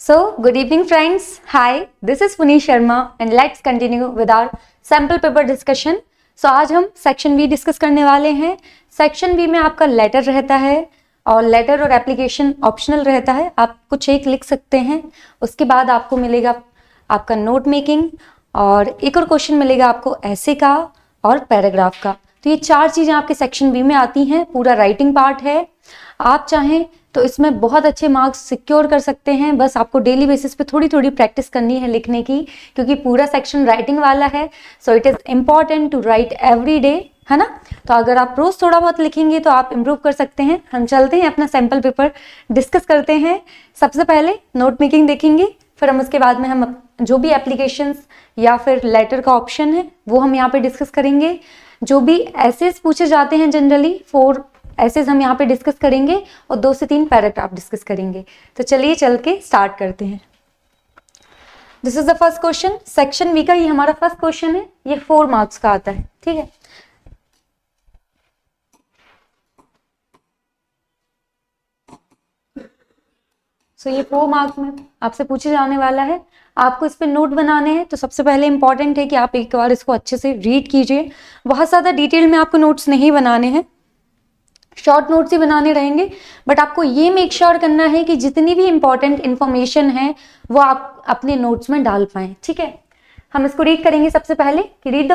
So, good evening friends. Hi, this is Puneet Sharma and let's continue with our sample paper discussion. So, आज हम section be discuss करने वाले हैं. Section B में आपका letter रहता है और लेटर और एप्लीकेशन ऑप्शनल रहता है. आप कुछ एक लिख सकते हैं. उसके बाद आपको मिलेगा आपका नोट मेकिंग और एक और क्वेश्चन मिलेगा आपको ऐसे का और पैराग्राफ का. तो ये चार चीज़ें आपके सेक्शन बी में आती हैं. पूरा राइटिंग पार्ट है. आप चाहें तो इसमें बहुत अच्छे मार्क्स सिक्योर कर सकते हैं. बस आपको डेली बेसिस पे थोड़ी थोड़ी प्रैक्टिस करनी है लिखने की, क्योंकि पूरा सेक्शन राइटिंग वाला है. So it is important to write every day, है ना. तो अगर आप रोज़ थोड़ा बहुत लिखेंगे तो आप इम्प्रूव कर सकते हैं. हम चलते हैं अपना सैम्पल पेपर डिस्कस करते हैं. सबसे पहले नोट मेकिंग देखेंगे, फिर हम उसके बाद में हम जो भी एप्लीकेशंस या फिर लेटर का ऑप्शन है वो हम यहाँ पे डिस्कस करेंगे. जो भी एसेस पूछे जाते हैं जनरली 4 एसेस हम यहाँ पे डिस्कस करेंगे और 2 से 3 पैराग्राफ डिस्कस करेंगे. तो चलिए चल के स्टार्ट करते हैं. This is the first question. Section B का ये हमारा फर्स्ट क्वेश्चन है. ये 4 मार्क्स का आता है. ठीक है. सो ये 4 मार्क्स में आपसे पूछे जाने वाला है. आपको इस पे नोट बनाने हैं. तो सबसे पहले इंपॉर्टेंट है कि आप एक बार इसको अच्छे से रीड कीजिए. बहुत ज़्यादा डिटेल में आपको नोट्स नहीं बनाने हैं, शॉर्ट नोट्स ही बनाने रहेंगे. बट आपको ये मेक श्योर करना है कि जितनी भी इंपॉर्टेंट इंफॉर्मेशन है वो आप अपने नोट्स में डाल पाएं. ठीक है. हम इसको रीड करेंगे. सबसे पहले कि read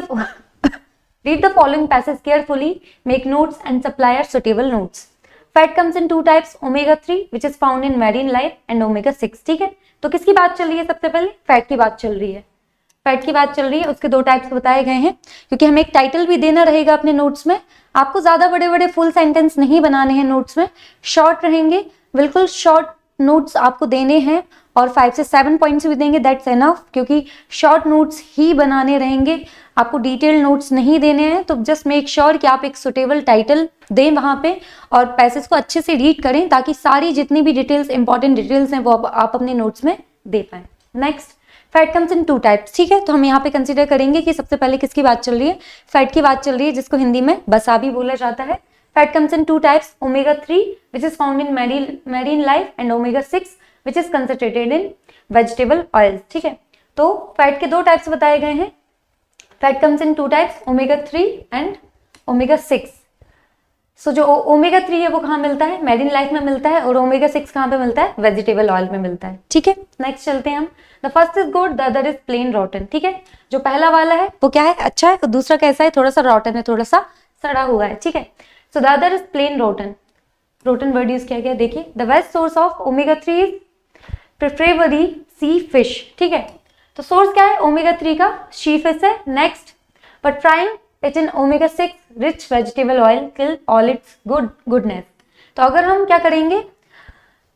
the following passage carefully, make notes and supply suitable notes. Fat comes in 2 types, omega-3 which is found in marine life and omega-6. ठीक है. तो किसकी बात चल रही है? सबसे पहले फैट की बात चल रही है. फैट की बात चल रही है. उसके 2 टाइप्स बताए गए हैं, क्योंकि हमें एक टाइटल भी देना रहेगा अपने नोट्स में. आपको ज्यादा बड़े बड़े फुल सेंटेंस नहीं बनाने हैं नोट्स में, शॉर्ट रहेंगे. बिल्कुल शॉर्ट नोट्स आपको देने हैं और 5 से 7 पॉइंट्स भी देंगे, दैट्स एनफ, क्योंकि शॉर्ट नोट्स ही बनाने रहेंगे. आपको डिटेल नोट्स नहीं देने हैं. तो जस्ट मेक श्योर कि आप एक सुटेबल टाइटल दें वहां पे और पैसेज को अच्छे से रीड करें, ताकि सारी जितनी भी डिटेल्स, इंपॉर्टेंट डिटेल्स हैं वो आप अपने नोट्स में दे पाएं. Next, fat comes in 2 types. ठीक है. तो हम यहाँ पे कंसीडर करेंगे कि सबसे पहले किसकी बात चल रही है? फैट की बात चल रही है, जिसको हिंदी में वसाबी बोला जाता है. Fat comes in 2 types, omega-3 which is found in marine life and omega-6 which is concentrated in vegetable oils. ठीक है. तो फैट के 2 टाइप्स बताए गए हैं. Fat comes in 2 types, omega-3 and omega-6. सो जो omega-3 है वो कहाँ मिलता है? मैरीन लाइफ में मिलता है. और omega-6 कहाँ पे मिलता है? वेजिटेबल ऑयल में मिलता है. ठीक है. नेक्स्ट चलते हैं हम. The first is good, the other is plain rotten. ठीक है. जो पहला वाला है वो क्या है? अच्छा है. और दूसरा कैसा है? थोड़ा सा रॉटन है, थोड़ा सा सड़ा हुआ है. ठीक है. So the other is plain rotten. Rotten word use किया गया. देखिए, the best source of omega-3 is preferably sea fish. ठीक है. तो सोर्स क्या है omega-3 का? सी फिश है. Next, but frying it in omega-6 rich vegetable oil kill all its goodness. तो अगर हम क्या करेंगे,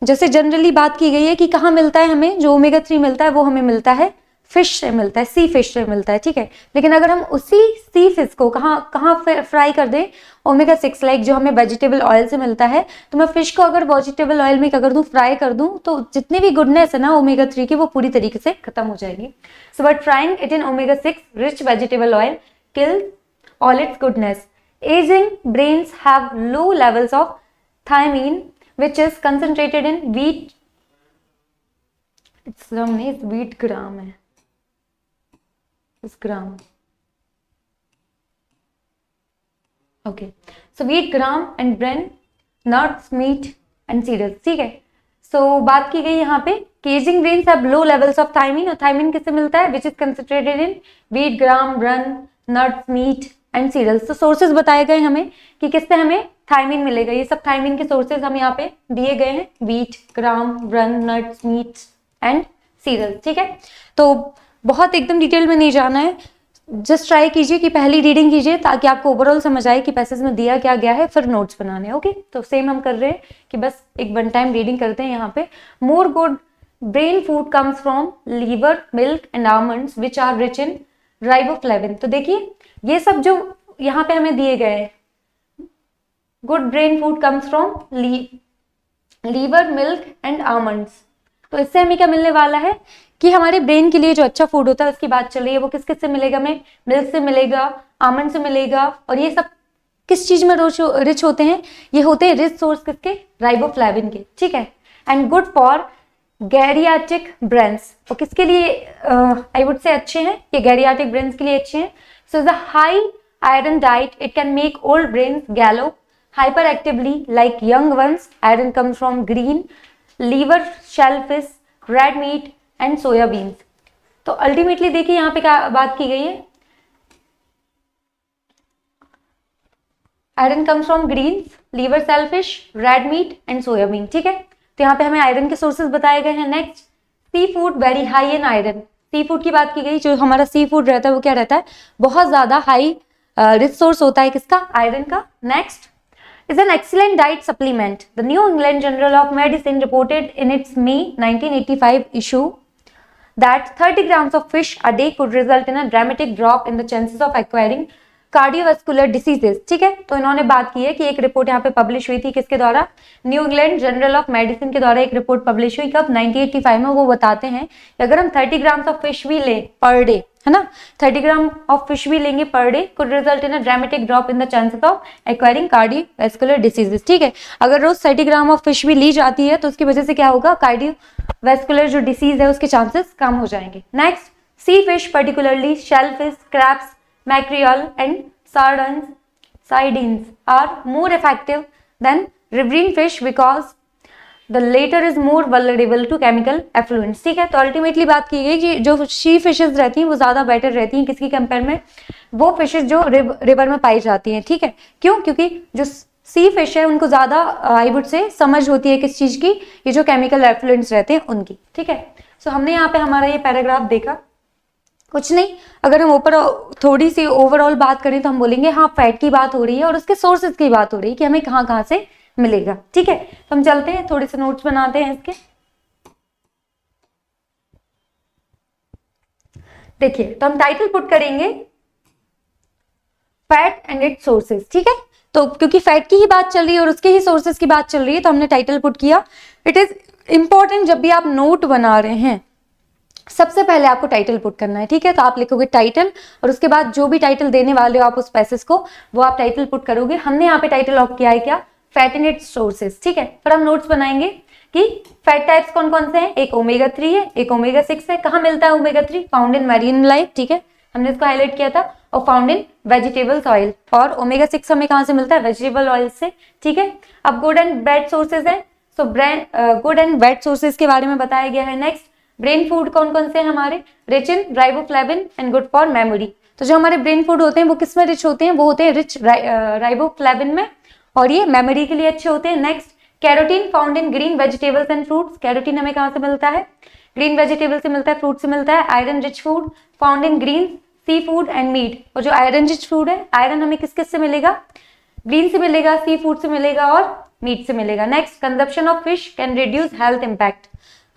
जैसे जनरली बात की गई है कि कहाँ मिलता है हमें, जो omega-3 मिलता है वो हमें मिलता है फिश से मिलता है, सी फिश से मिलता है. ठीक है. लेकिन अगर हम उसी सी फिश को कहाँ फ्राई कर दें, omega-6 लाइक जो हमें वेजिटेबल ऑयल से मिलता है, तो मैं फिश को अगर वेजिटेबल ऑयल में क्या कर दूं, फ्राई कर दूं, तो जितनी भी गुडनेस है ना omega-3 की वो पूरी तरीके से खत्म हो जाएगी. So but frying it in omega-6 rich vegetable oil kill all its goodness. Aging brains have low levels of thiamine, which is concentrated in wheat. It's wheat gram है. It's gram. Okay. So wheat gram and bran, nuts, meat and cereals. ठीक है. So बात की गई यहाँ पे कि aging brains have low levels of thiamine. और thiamine किससे मिलता है? Which is concentrated in wheat gram, bran, nuts, meat and cereals. तो सोर्सेज बताए गए हमें कि किससे हमें थायमिन मिलेगा. ये सब थायमिन के सोर्सेज हम यहाँ पे दिए गए हैं, wheat, gram, bran, nuts, meat and cereals. ठीक है. तो बहुत एकदम डिटेल में नहीं जाना है. जस्ट ट्राई कीजिए कि पहली रीडिंग कीजिए, ताकि आपको ओवरऑल समझ आए कि पैसेज में दिया क्या गया है, फिर नोट्स बनाने हैं. ओके. तो सेम हम कर रहे हैं कि बस एक 1 टाइम रीडिंग करते हैं. यहाँ पे more good brain food comes from liver, milk and almonds which are rich in riboflavin. तो देखिए, ये सब जो यहाँ पे हमें दिए गए हैं, good brain food comes from liver, milk and almonds. तो इससे हमें क्या मिलने वाला है कि हमारे ब्रेन के लिए जो अच्छा फूड होता है उसकी बात चल रही है. वो किस किस से मिलेगा? हमें मिल्क से मिलेगा, आमंड से मिलेगा, और ये सब किस चीज में रिच होते हैं? ये होते हैं रिच सोर्स किसके? राइबोफ्लेविन के, ठीक है। एंड गुड फॉर गैरियाट्रिक ब्रेन्स, और किसके लिए आई वुड से अच्छे हैं? ये गैरियाट्रिक ब्रेन्स के लिए अच्छे हैं। So the high iron diet, it can make old brains gallop hyperactively like young ones. Iron comes from green liver, shellfish, red meat and soya beans. तो अल्टीमेटली देखिए यहाँ पे क्या बात की गई है, iron comes from greens, liver, shellfish, red meat and soybean, ठीक है। तो यहाँ पे हमें आयरन के सोर्सेज बताए गए हैं। Next, seafood very high in iron, seafood की बात की गई। जो हमारा सी फूड रहता है वो क्या रहता है? बहुत ज्यादा हाई रिच सोर्स होता है किसका? आयरन का। Next is an excellent diet supplement. The New England Journal of Medicine reported in its May 1985 issue that 30 grams of fish a day could result in a dramatic drop in the chances of acquiring cardiovascular diseases, ठीक है। तो इन्होंने बात की है कि एक report यहाँ पे पब्लिश हुई थी किसके द्वारा? New England journal of medicine के द्वारा एक रिपोर्ट पब्लिश हुई कब? 1985 में। वो बताते हैं कि अगर हम 30 ग्राम्स ऑफ फिश भी लें पर डे, है ना, 30 ग्राम ऑफ फिश भी लेंगे per day, could result in a dramatic drop in the chances of acquiring cardiovascular diseases, ठीक है। अगर रोज 30 ग्राम ऑफ फिश भी ली जाती है तो उसकी वजह से क्या होगा? कार्डियोवास्कुलर जो डिसीज है उसके चांसेस कम हो जाएंगे। Next, sea fish particularly shellfish, crabs, mackerel and sardines are more effective than riverine fish because the later is more vulnerable to chemical effluents, ठीक है। तो अल्टीमेटली बात की गई कि जो सी फिशेज रहती हैं वो ज्यादा बेटर रहती हैं किसकी कंपेयर में? वो फिशेज जो रिवर में पाई जाती हैं, ठीक है। क्यों? क्योंकि जो सी फिश है उनको ज्यादा आई वुड से समझ होती है किस चीज की? ये जो केमिकल एफ्लुएंट्स रहते हैं उनकी, ठीक है। सो हमने यहाँ पे हमारा ये पैराग्राफ देखा, कुछ नहीं। अगर हम ऊपर थोड़ी सी ओवरऑल बात करें तो हम बोलेंगे हाँ फैट की बात हो रही है और उसके सोर्सेज की बात हो रही है कि हमें कहाँ कहाँ से मिलेगा, ठीक है। तो हम चलते हैं, थोड़े से नोट्स बनाते हैं इसके। देखिए, तो हम टाइटल पुट करेंगे फैट एंड इट्स सोर्सेज, ठीक है। तो क्योंकि फैट की ही बात चल रही है और उसके ही सोर्सेज की बात चल रही है तो हमने टाइटल पुट किया। इट इज इंपॉर्टेंट जब भी आप नोट बना रहे हैं सबसे पहले आपको टाइटल पुट करना है, ठीक है। तो आप लिखोगे टाइटल और उसके बाद जो भी टाइटल देने वाले हो आप उस पैसेज को, वो आप टाइटल पुट करोगे। हमने यहाँ पे टाइटल ऑफ किया है क्या? फैट एंड इट्स सोर्सेज, ठीक है। फिर हम नोट्स बनाएंगे कि फैट टाइप्स कौन कौन से हैं। एक ओमेगा 3 है, एक ओमेगा 6 है। कहाँ मिलता है omega 3? Found in marine life, ठीक है, हमने इसको हाईलाइट किया था। और फाउंड इन वेजिटेबल्स ऑयल, और ओमेगा 6 हमें कहाँ से मिलता है? वेजिटेबल ऑयल से, ठीक है। अब गुड एंड बैड सोर्सेज है, so good and bad sources के बारे में बताया गया है। नेक्स्ट, ब्रेन फूड कौन कौन से हैं हमारे? Rich in riboflavin and good for memory. तो जो हमारे ब्रेन फूड होते हैं वो किस में रिच होते हैं? वो होते हैं रिच राइबोफ्लेविन में, और ये मेमोरी के लिए अच्छे होते हैं। Next, carotene found in green vegetables and fruits. Carotene हमें कहाँ से मिलता है? ग्रीन वेजिटेबल से मिलता है, फ्रूट से मिलता है। Iron rich food found in green seafood and meat. और जो आयरन रिच फूड है, आयरन हमें किस किस से मिलेगा? ग्रीन से मिलेगा, सी फूड से मिलेगा और मीट से मिलेगा। Next, consumption of fish can reduce health impact,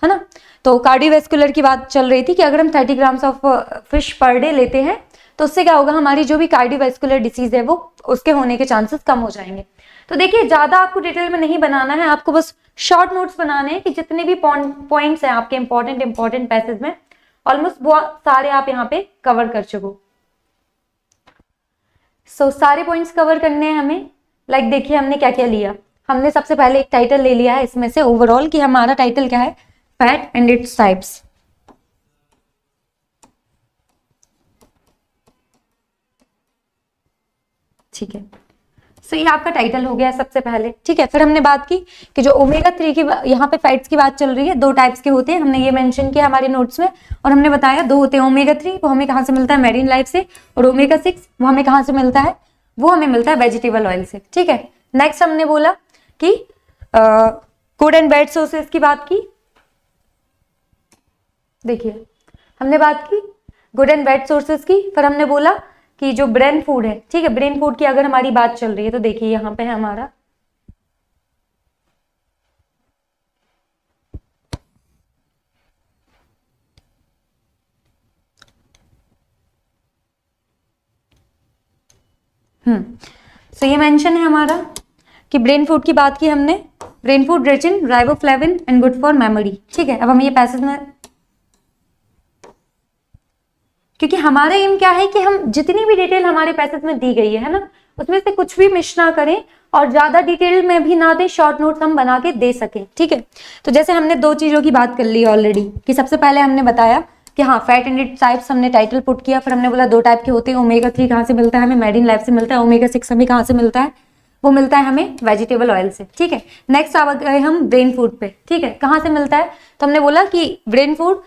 है ना। तो कार्डियोवास्कुलर की बात चल रही थी कि अगर हम 30 grams of fish per day लेते हैं तो उससे क्या होगा? हमारी जो भी कार्डियोवास्कुलर डिसीज है वो उसके होने के चांसेस कम हो जाएंगे। तो देखिए, ज्यादा आपको डिटेल में नहीं बनाना है, आपको बस शॉर्ट नोट्स बनाने हैं कि जितने भी पॉइंट्स हैं आपके इंपॉर्टेंट पैसेज में, ऑलमोस्ट वो सारे आप यहाँ पे कवर कर चुको। सो सारे पॉइंट्स कवर करने हैं हमें। लाइक देखिए हमने क्या क्या लिया। हमने सबसे पहले एक टाइटल ले लिया है इसमें से ओवरऑल कि हमारा टाइटल क्या है? फैट एंड इट्स टाइप्स, ठीक है। सो ये आपका टाइटल हो गया सबसे पहले, ठीक है। फिर हमने बात की कि जो ओमेगा 3 की यहाँ पे फैट्स की बात चल रही है, 2 टाइप्स के होते हैं, हमने ये मेंशन किया हमारे नोट्स में। और हमने बताया 2 होते हैं ओमेगा 3, वो हमें कहाँ से मिलता है? मैरीन लाइफ से। और ओमेगा 6 वो हमें कहाँ से मिलता है? वो हमें मिलता है वेजिटेबल ऑयल से, ठीक है। नेक्स्ट हमने बोला कि गुड एंड बैड सोर्सेज की बात की। देखिए हमने बात की गुड एंड बैड सोर्सेज की। फिर हमने बोला कि जो ब्रेन फूड है, ठीक है, ब्रेन फूड की अगर हमारी बात चल रही है तो देखिए यहाँ पे है हमारा सो ये मेंशन है हमारा कि ब्रेन फूड की बात की हमने। Brain food rich in riboflavin and good for memory, ठीक है। अब हम ये पैसेज में, क्योंकि हमारा एम क्या है कि हम जितनी भी डिटेल हमारे पैसेज में दी गई है ना, उसमें से कुछ भी मिस ना करें और ज्यादा डिटेल में भी ना दें, शॉर्ट नोट्स हम बना के दे सकें, ठीक है। तो जैसे हमने दो चीजों की बात कर ली ऑलरेडी, कि सबसे पहले हमने बताया कि हाँ फैट एंड इट्स टाइप्स, हमने टाइटल पुट किया, फिर हमने बोला दो टाइप के होते हैं, ओमेगा 3 कहाँ से मिलता है हमें, मेरिन लाइफ से मिलता है, ओमेगा 6 हमें कहाँ से मिलता है, वो मिलता है हमें वेजिटेबल ऑयल से, ठीक है। नेक्स्ट आ गए हम ब्रेन फूड पे, ठीक है, कहाँ से मिलता है, तो हमने बोला कि ब्रेन फूड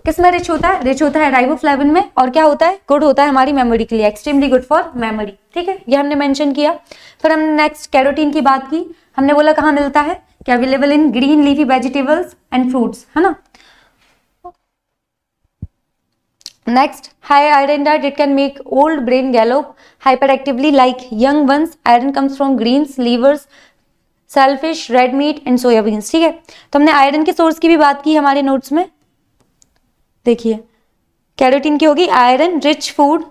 किस में रिच होता है, रिच होता है राइबोफ्लेविन में, और क्या होता है, गुड होता है हमारी मेमोरी के लिए, एक्सट्रीमली गुड फॉर मेमोरी, ठीक है, ये हमने मेंशन किया। फिर हमने नेक्स्ट कैरोटीन की बात की, हमने बोला कहाँ मिलता है, कि available in green leafy vegetables and fruits, है ना। Next, high iron diet, it can make old brain gallop hyperactively like young ones. Iron comes from greens, livers, shellfish, red meat and soybeans, ठीक है। तो हमने iron के source की भी बात की हमारे नोट्स में, देखिए कैरोटीन की होगी iron rich food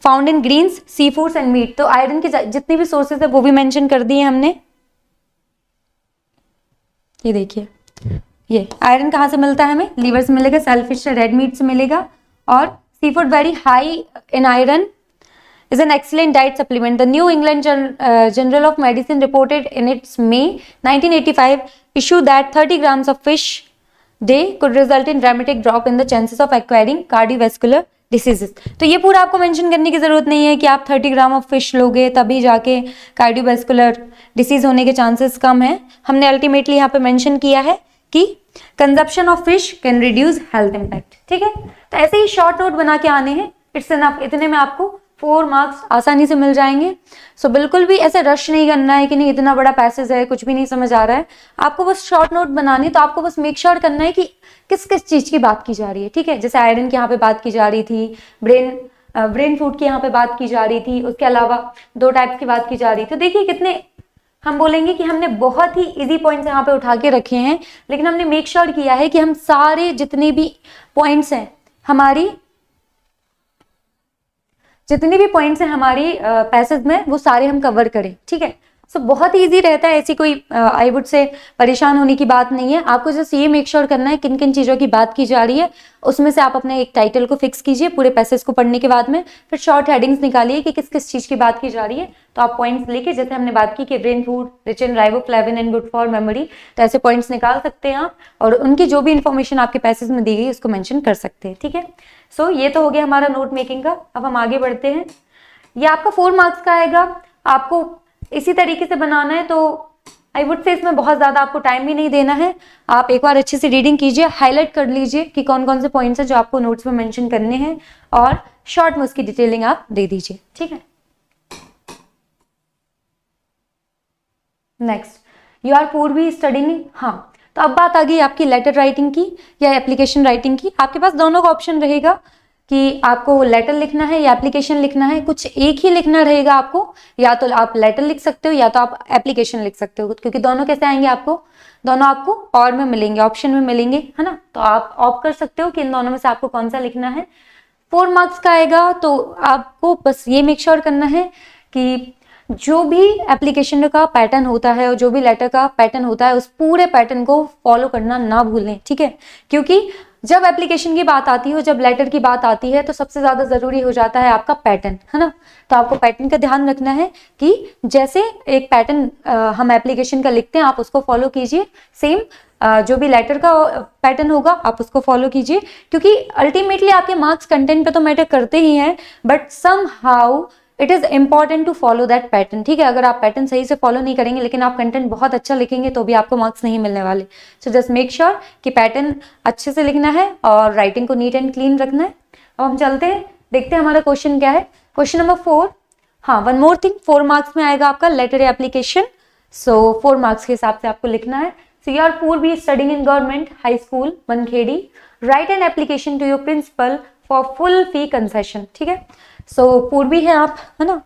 found in greens, seafoods and meat. तो आयरन के जितने भी सोर्सेज है वो भी मेंशन कर दिए हमने। ये देखिए, ये आयरन कहाँ से मिलता है हमें, लीवर से मिलेगा, सेलफिश से, रेड मीट से मिलेगा, और seafood very high in iron is an excellent diet supplement. The New England Journal of Medicine reported in its May 1985 issue that 30 grams of fish day could result in dramatic drop in the chances of acquiring cardiovascular diseases. तो ये पूरा आपको mention करने की जरूरत नहीं है कि आप 30 ग्राम ऑफ फिश लोगे तभी जाके कार्डियोवैस्कुलर डिसीज होने के चांसेस कम है। हमने अल्टीमेटली यहाँ पे मेंशन किया है कि consumption of fish can reduce health impact, ठीक है। तो ऐसे ही शॉर्ट नोट बना के आने हैं, इट्स एनफ, इतने में आपको 4 मार्क्स आसानी से मिल जाएंगे। सो बिल्कुल भी ऐसे रश नहीं करना है कि नहीं इतना बड़ा पैसेज है कुछ भी नहीं समझ आ रहा है, आपको बस शॉर्ट नोट बनानी, तो आपको बस मेक श्योर करना है कि किस किस चीज की बात की जा रही है, ठीक है। जैसे आयरन की यहाँ पे बात की जा रही थी, ब्रेन फूड की यहाँ पे बात की जा रही थी, उसके अलावा 2 टाइप्स की बात की जा रही थी। तो देखिए कितने, हम बोलेंगे कि हमने बहुत ही इजी पॉइंट्स यहाँ पे उठा के रखे हैं, लेकिन हमने मेक श्योर किया है कि हम सारे जितने भी पॉइंट्स हैं हमारी पैसेज में वो सारे हम कवर करें, ठीक है। सो बहुत ही ईजी रहता है, ऐसी कोई आई वुड से परेशान होने की बात नहीं है। आपको जस्ट ये मेक श्योर करना है किन किन चीज़ों की बात की जा रही है, उसमें से आप अपने एक टाइटल को फिक्स कीजिए पूरे पैसेज को पढ़ने के बाद में, फिर शॉर्ट हेडिंग्स निकालिए कि किस किस चीज़ की बात की जा रही है। तो आप पॉइंट्स लेके, जैसे हमने बात की कि brain food rich in riboflavin and good for memory, तो ऐसे पॉइंट्स निकाल सकते हैं आप, और उनकी जो भी इंफॉर्मेशन आपके पैसेज में दी गई उसको मैंशन कर सकते हैं, ठीक है। सो ये तो हो गया हमारा नोट मेकिंग का। अब हम आगे बढ़ते हैं। ये आपका 4 मार्क्स का आएगा, आपको इसी तरीके से बनाना है, तो आई वुड से इसमें बहुत ज़्यादा आपको टाइम भी नहीं देना है। आप एक बार अच्छे से रीडिंग कीजिए, हाईलाइट कर लीजिए कि कौन कौन से पॉइंट्स हैं जो आपको नोट्स में मेंशन करने हैं, और शॉर्ट में उसकी डिटेलिंग आप दे दीजिए, ठीक है। Next, you are Purvi studying, हाँ, तो अब बात आ गई आपकी लेटर राइटिंग की या एप्लीकेशन राइटिंग की। आपके पास दोनों का ऑप्शन रहेगा कि आपको लेटर लिखना है या एप्लीकेशन लिखना है, कुछ एक ही लिखना रहेगा आपको, या तो आप लेटर लिख सकते हो या तो आप एप्लीकेशन लिख सकते हो, क्योंकि दोनों कैसे आएंगे आपको, दोनों आपको और में मिलेंगे, ऑप्शन में मिलेंगे, है ना। तो आप ऑप्ट कर सकते हो कि इन दोनों में से आपको कौन सा लिखना है। 4 मार्क्स का आएगा, तो आपको बस ये मेक श्योर करना है कि जो भी एप्लीकेशन का पैटर्न होता है और जो भी लेटर का पैटर्न होता है उस पूरे पैटर्न को फॉलो करना ना भूलें, ठीक है। क्योंकि जब एप्लीकेशन की बात आती है, जब लेटर की बात आती है, तो सबसे ज्यादा जरूरी हो जाता है आपका पैटर्न, है ना। तो आपको पैटर्न का ध्यान रखना है कि जैसे एक पैटर्न हम एप्लीकेशन का लिखते हैं आप उसको फॉलो कीजिए, सेम जो भी लेटर का पैटर्न होगा आप उसको फॉलो कीजिए, क्योंकि अल्टीमेटली आपके मार्क्स कंटेंट पे तो मैटर करते ही हैं, but somehow it is important to follow that pattern, ठीक है। अगर आप पैटर्न सही से फॉलो नहीं करेंगे लेकिन आप कंटेंट बहुत अच्छा लिखेंगे तो भी आपको मार्क्स नहीं मिलने वाले। सो जस्ट मेक श्योर कि पैटर्न अच्छे से लिखना है और राइटिंग को नीट एंड क्लीन रखना है। अब हम चलते हैं, देखते हैं हमारा क्वेश्चन क्या है। क्वेश्चन नंबर 4, हाँ, वन मोर थिंग, 4 मार्क्स में आएगा आपका लेटर एप्लीकेशन। सो 4 मार्क्स के हिसाब से आपको लिखना है। So you are Purvi studying in government high school Wankhedi, write an application to your principal for full fee concession, ठीक है। सो पूर्वी है आप, है ना,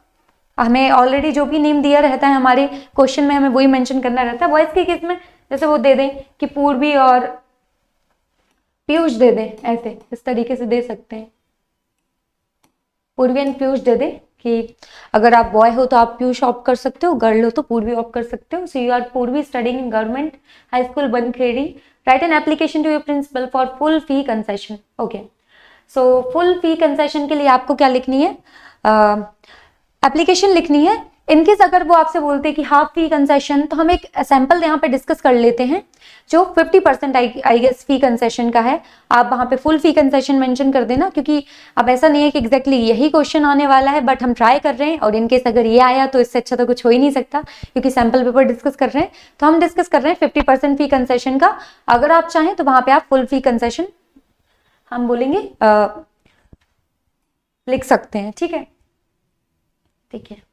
हमें ऑलरेडी जो भी नेम दिया रहता है हमारे क्वेश्चन में हमें वही मेंशन करना रहता है। बॉयज के केस में जैसे वो दे दें कि पूर्वी और पीयूष दे दें, ऐसे इस तरीके से दे सकते हैं, पूर्वी एंड पीयूष दे दें, कि अगर आप बॉय हो तो आप पीयूष ऑप्ट कर सकते हो, गर्ल हो तो पूर्वी ऑप्ट कर सकते हो। So you are Purvi studying in government high school Bankhedi, write an application to your principal for full fee concession, okay. So full fee concession के लिए आपको क्या लिखनी है, एप्लीकेशन लिखनी है। इनकेस अगर वो आपसे बोलते हैं कि हाफ फी कंसेशन, तो हम एक सैंपल यहाँ पे डिस्कस कर लेते हैं जो 50% आई गेस फी कंसेशन का है। आप वहाँ पे फुल फी कंसेशन मेंशन कर देना, क्योंकि अब ऐसा नहीं है कि एग्जैक्टली यही क्वेश्चन आने वाला है, बट हम ट्राई कर रहे हैं, और इनकेस अगर ये आया तो इससे अच्छा तो कुछ हो ही नहीं सकता, क्योंकि सैंपल पेपर डिस्कस कर रहे हैं। तो हम डिस्कस कर रहे हैं 50% फी कंसेशन का। अगर आप चाहें तो वहाँ पे आप फुल फी कंसेशन हम बोलेंगे लिख सकते हैं। ठीक है, ठीक है।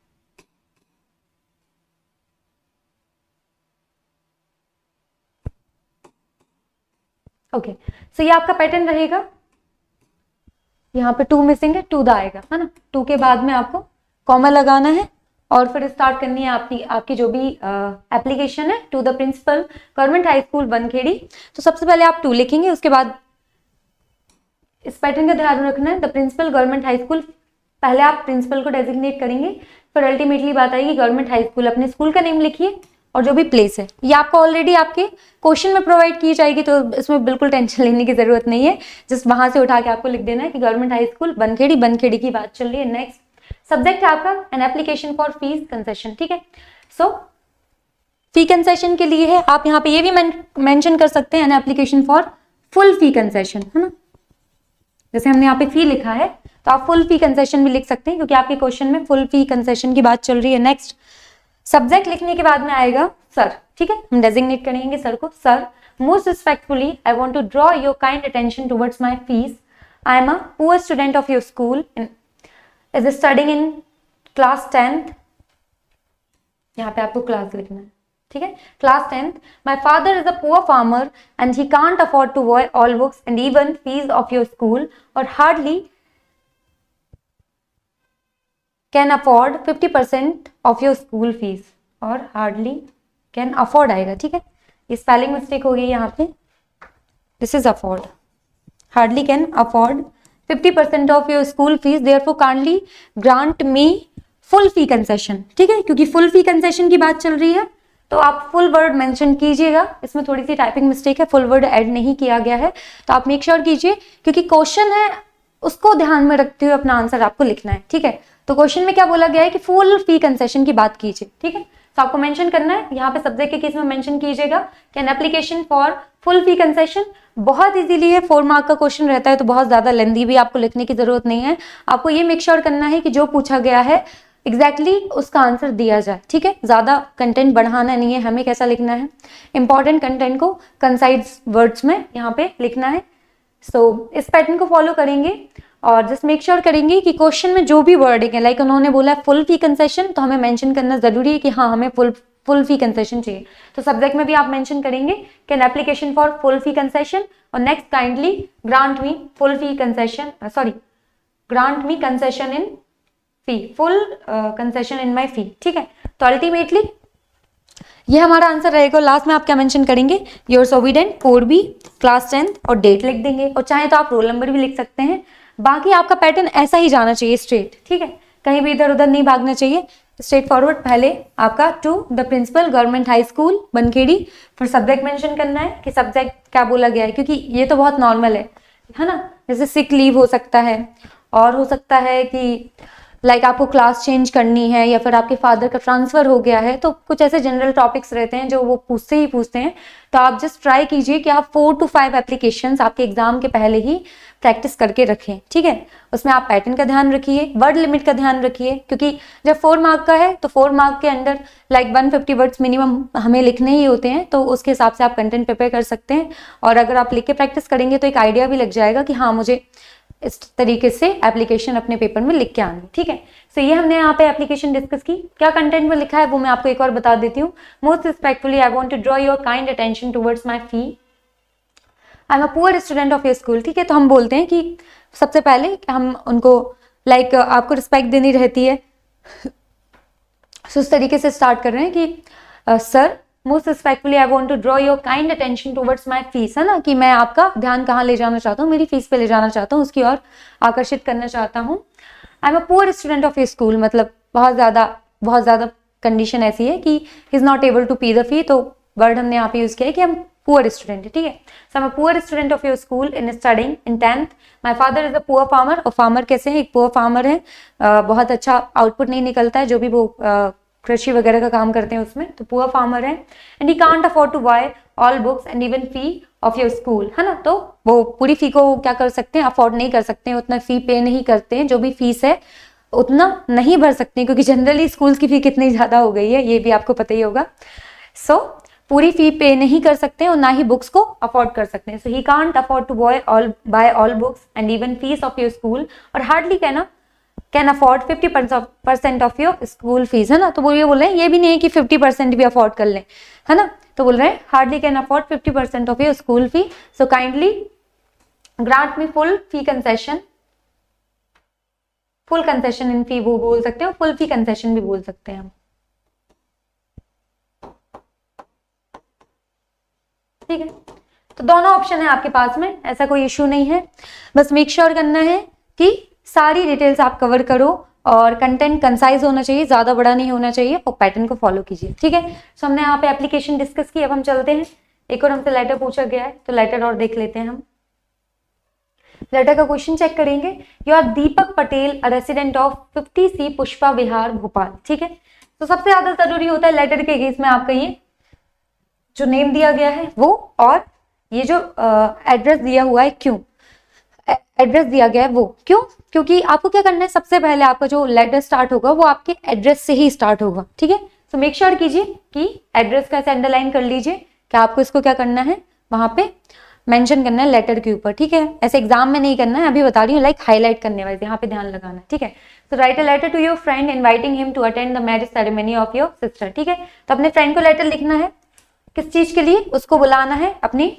ओके, सो ये आपका पैटर्न रहेगा। यहाँ पे 2 मिसिंग है, 2 द आएगा, है ना। 2 के बाद में आपको कॉमा लगाना है और फिर स्टार्ट करनी है आपकी जो भी एप्लीकेशन है to the principal government high school Bankhedi. तो सबसे पहले आप 2 लिखेंगे, उसके बाद इस पैटर्न का ध्यान रखना है, the principal government high school. पहले आप प्रिंसिपल को डेजिग्नेट करेंगे, फिर अल्टीमेटली बात आएगी गवर्नमेंट हाई स्कूल। अपने स्कूल का नेम लिखिए और जो भी प्लेस है ये आपको ऑलरेडी आपके क्वेश्चन में प्रोवाइड की जाएगी, तो इसमें बिल्कुल टेंशन लेने की जरूरत नहीं है। जस्ट वहां से उठा के आपको लिख देना है कि government high school Bankhedi, Bankhedi की बात चल रही है। नेक्स्ट सब्जेक्ट है आपका N application for fees concession. ठीक है, सो फी कंसेशन के लिए है, आप यहाँ पे ये भी मेंशन कर सकते हैं N application for full fee concession, है ना। जैसे हमने यहाँ पे फी लिखा है तो आप फुल फी कंसेशन भी लिख सकते हैं, क्योंकि आपके क्वेश्चन में फुल फी कंसेशन की बात चल रही है। नेक्स्ट सब्जेक्ट लिखने के बाद में आएगा सर। ठीक है, हम डेजिग्नेट करेंगे सर को। Sir, most respectfully I want to draw your kind attention towards my fees. I am a poor student of your school, is studying in class 10th। यहाँ पे आपको क्लास लिखना है। ठीक है, class 10th। My father is a poor farmer and he can't afford to buy all books and even fees of your school, और hardly can afford 50% of your school fees, और hardly can afford आएगा। ठीक है, ये spelling mistake हो गई यहाँ पे, this is afford, hardly can afford 50% of your school fees, therefore kindly grant me full fee concession. ठीक है, क्योंकि फुल फी कंसेशन की बात चल रही है तो आप फुल वर्ड मेंशन कीजिएगा। इसमें थोड़ी सी टाइपिंग मिस्टेक है, फुल वर्ड ऐड नहीं किया गया है, तो आप मेक श्योर कीजिए, क्योंकि क्वेश्चन है उसको ध्यान में रखते हुए अपना आंसर आपको लिखना है। ठीक है, तो क्वेश्चन में क्या बोला गया है कि फुल फी कंसेशन की बात कीजिए। ठीक है, तो आपको मेंशन करना है, यहाँ पे सब्जेक्ट के केस में मेंशन कीजिएगा कि an application for full fee concession. बहुत इजीली है, 4 मार्क का क्वेश्चन रहता है, तो बहुत ज्यादा लेंदी भी आपको लिखने की जरूरत नहीं है। आपको ये मेक श्योर करना है कि जो पूछा गया है एग्जैक्टली उसका आंसर दिया जाए। ठीक है, ज्यादा कंटेंट बढ़ाना नहीं है, हमें कैसा लिखना है, इंपॉर्टेंट कंटेंट को कंसाइज वर्ड्स में यहाँ पे लिखना है। सो इस पैटर्न को फॉलो करेंगे और जस्ट मेक श्योर करेंगे कि क्वेश्चन में जो भी वर्डिंग है, लाइक उन्होंने बोला है फुल फी कंसेशन, तो हमें मेंशन करना जरूरी है कि हाँ हमें फुल फी कंसेशन चाहिए। तो सब्जेक्ट में भी आप मेंशन करेंगे कि an application for full fee concession, और next kindly grant me full fee concession, sorry grant me concession in fee, full concession in my fee. ठीक है, तो अल्टीमेटली ये हमारा आंसर रहेगा। लास्ट में आप क्या मेंशन करेंगे, योर्स ओबीडेंट, कोड भी, क्लास 10th और डेट लिख देंगे, और चाहे तो आप रोल नंबर भी लिख सकते हैं। बाकी आपका पैटर्न ऐसा ही जाना चाहिए, स्ट्रेट। ठीक है, कहीं भी इधर उधर नहीं भागना चाहिए, स्ट्रेट फॉरवर्ड। पहले आपका to the principal government high school Bankhedi, फिर सब्जेक्ट मेंशन करना है कि सब्जेक्ट क्या बोला गया है, क्योंकि ये तो बहुत नॉर्मल है ना। जैसे सिक लीव हो सकता है, और हो सकता है कि लाइक आपको क्लास चेंज करनी है, या फिर आपके फादर का ट्रांसफर हो गया है, तो कुछ ऐसे जनरल टॉपिक्स रहते हैं जो वो पूछते हैं। तो आप जस्ट ट्राई कीजिए कि आप 4 to 5 एप्लीकेशंस आपके एग्जाम के पहले ही प्रैक्टिस करके रखें। ठीक है, उसमें आप पैटर्न का ध्यान रखिए, वर्ड लिमिट का ध्यान रखिए, क्योंकि जब 4 मार्क का है तो 4 मार्क के अंदर लाइक 150 वर्ड्स मिनिमम हमें लिखने ही होते हैं, तो उसके हिसाब से आप कंटेंट प्रिपेयर कर सकते हैं। और अगर आप लिख के प्रैक्टिस करेंगे तो एक आइडिया भी लग जाएगा कि हाँ मुझे इस तरीके से एप्लीकेशन अपने पेपर में लिख के आनी। ठीक है, सो ये हमने यहाँ पे एप्लीकेशन डिस्कस की। क्या कंटेंट में लिखा है वो मैं आपको एक और बता देती हूँ। Most respectfully I want to draw your kind attention towards my fee, I am a poor student of your school. ठीक है, तो हम बोलते हैं कि सबसे पहले हम उनको लाइक आपको रिस्पेक्ट देनी रहती है, सो उस तरीके से स्टार्ट कर रहे हैं कि sir most respectfully I want to draw your kind attention towards my fees, है ना, कि मैं आपका ध्यान कहाँ ले जाना चाहता हूँ, मेरी फीस पे ले जाना चाहता हूँ, उसकी ओर आकर्षित करना चाहता हूँ। I am a poor student of your school, मतलब बहुत ज़्यादा कंडीशन ऐसी है कि he is not able to pay the fee, तो वर्ड हमने यहाँ पे यूज किया है कि हम पुअर स्टूडेंट है, ठीक है। So I am a poor student of your school in studying in 10th। My father is a poor farmer. और फार्मर कैसे है, एक पुअर फार्मर है, बहुत अच्छा आउटपुट नहीं निकलता है जो भी वो कृषि वगैरह का काम करते हैं उसमें, तो पुअर फार्मर है। And he can't afford to buy all books and even fee of your school, है ना। तो वो पूरी फी को क्या कर सकते हैं, अफोर्ड नहीं कर सकते हैं, उतना फी पे नहीं करते हैं, जो भी फीस है उतना नहीं भर सकते, क्योंकि जनरली स्कूल्स की फी कितनी ज्यादा हो गई है ये भी आपको पता ही होगा। सो पूरी फी पे नहीं कर सकते और ना ही बुक्स को अफोर्ड कर सकते हैं। So he can't afford to buy all books and even fees of your school, और hardly can afford 50% of your school fees, है ना। तो वो ये बोल रहे हैं, ये भी नहीं है कि 50% भी अफोर्ड कर लें, है ना। तो बोल रहे हैं hardly can afford 50% of your school fee, so kindly grant me full fee concession. Full concession in fee वो बोल सकते हो, फुल फी कंसेशन भी बोल सकते हैं हम, ठीक है। तो दोनों ऑप्शन है आपके पास में, ऐसा कोई इश्यू नहीं है। बस मेक श्योर करना है कि सारी डिटेल्स आप कवर करो और कंटेंट कंसाइज होना चाहिए, ज्यादा बड़ा नहीं होना चाहिए, और पैटर्न को फॉलो कीजिए, ठीक है। सो हमने यहाँ पे एप्लीकेशन डिस्कस की, अब हम चलते हैं। एक और हमसे लेटर पूछा गया है, तो लेटर और देख लेते हैं हम। लेटर का क्वेश्चन चेक करेंगे। You are Deepak Patel, a resident of 50C Pushpa Vihar Bhopal, ठीक है। तो सबसे ज्यादा जरूरी होता है लेटर के केस में आपका ये जो नेम दिया गया है वो, और ये जो एड्रेस दिया हुआ है, क्यों एड्रेस दिया गया है वो क्यों, क्योंकि आपको क्या करना है, सबसे पहले आपका जो लेटर स्टार्ट होगा वो आपके एड्रेस से ही स्टार्ट होगा, ठीक है। सो मेक श्योर कीजिए कि एड्रेस का अंडरलाइन कर लीजिए कि आपको इसको क्या करना है, वहां पे मेंशन करना है लेटर के ऊपर, ठीक है। ऐसे एग्जाम में नहीं करना है, अभी बता रही हूँ, लाइक हाईलाइट करने वाले, यहाँ पे ध्यान लगाना है, ठीक है। So write a letter to your friend inviting him to attend the marriage ceremony of your sister, ठीक है। तो अपने फ्रेंड को लेटर लिखना है, किस चीज के लिए, उसको बुलाना है अपनी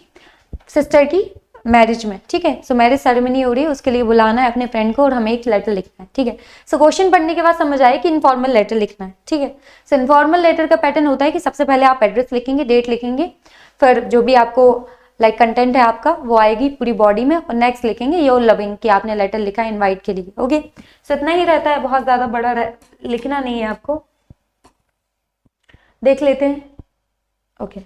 सिस्टर की मैरिज में, ठीक है। सो मैरिज सेरेमनी हो रही है, उसके लिए बुलाना है अपने फ्रेंड को और हमें एक लेटर लिखना है, ठीक है। सो क्वेश्चन पढ़ने के बाद समझ आए कि इनफॉर्मल लेटर लिखना है, ठीक है। सो इनफॉर्मल लेटर का पैटर्न होता है कि सबसे पहले आप एड्रेस लिखेंगे, डेट लिखेंगे, फिर जो भी आपको लाइक कंटेंट है आपका वो आएगी पूरी बॉडी में, और नेक्स्ट लिखेंगे योर लविंग कि आपने लेटर लिखा है इनवाइट के लिए, ओके। सो इतना ही रहता है, बहुत ज्यादा बड़ा लिखना नहीं है आपको। देख लेते हैं, ओके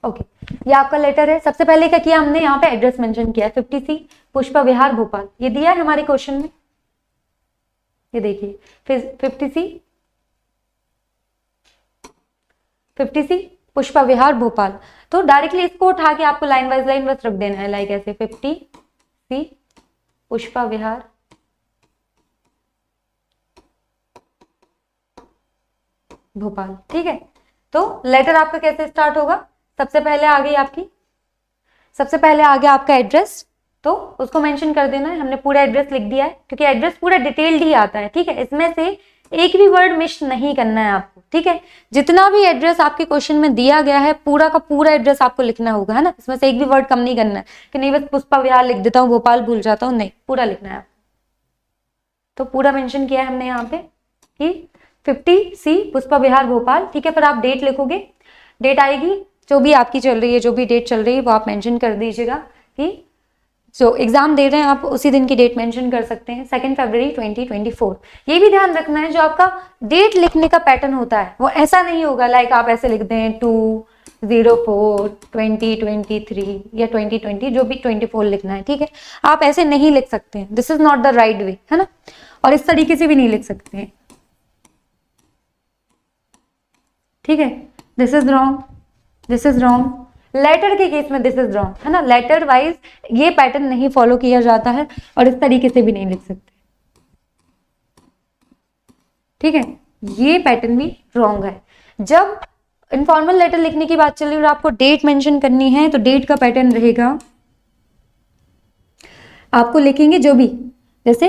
ओके। ये आपका लेटर है। सबसे पहले क्या किया हमने, यहाँ पे एड्रेस मेंशन किया है, 50C पुष्पा विहार भोपाल, ये दिया है हमारे क्वेश्चन में, ये देखिए। फिर 50C पुष्पा विहार भोपाल, तो डायरेक्टली इसको उठा के आपको लाइन वाइज लाइन बस रख देना है, लाइक ऐसे 50C पुष्पा विहार भोपाल, ठीक है। तो लेटर आपका कैसे स्टार्ट होगा, सबसे पहले आ गई आपकी, सबसे पहले आ गया आपका एड्रेस, तो उसको मेंशन कर देना है। हमने पूरा एड्रेस लिख दिया है, क्योंकि एड्रेस पूरा डिटेल्ड ही आता है, ठीक है। इसमें से एक भी वर्ड मिस नहीं करना है आपको, ठीक है। जितना भी एड्रेस आपके क्वेश्चन में दिया गया है पूरा का पूरा एड्रेस आपको लिखना होगा, है ना। इसमें से एक भी वर्ड कम नहीं करना है कि नहीं बस पुष्पा विहार लिख देता हूँ, भोपाल भूल जाता हूँ, नहीं, पूरा लिखना है। तो पूरा मेंशन किया है हमने यहाँ पे कि 50C पुष्पा विहार भोपाल, ठीक है। फिर आप डेट लिखोगे, डेट आएगी जो भी आपकी चल रही है, जो भी डेट चल रही है वो आप मेंशन कर दीजिएगा कि जो एग्जाम दे रहे हैं आप उसी दिन की डेट मेंशन कर सकते हैं, 2 फरवरी 2024। ये भी ध्यान रखना है, जो आपका डेट लिखने का पैटर्न होता है वो ऐसा नहीं होगा लाइक आप ऐसे लिख दें 2/04/2023 या 2020, जो भी 24 लिखना है, ठीक है। आप ऐसे नहीं लिख सकते हैं, this is not the right way, है ना। और इस तरीके से भी नहीं लिख सकते हैं, ठीक है। This is wrong, this is wrong. Letter के केस में दिस इज रॉन्ग, है ना। लेटर वाइज ये पैटर्न नहीं फॉलो किया जाता है और इस तरीके से भी नहीं लिख सकते, ठीक है। ये पैटर्न भी रॉन्ग है। जब इनफॉर्मल लेटर लिखने की बात चल रही है और आपको डेट मेंशन करनी है, तो डेट का पैटर्न रहेगा, आपको लिखेंगे जो भी, जैसे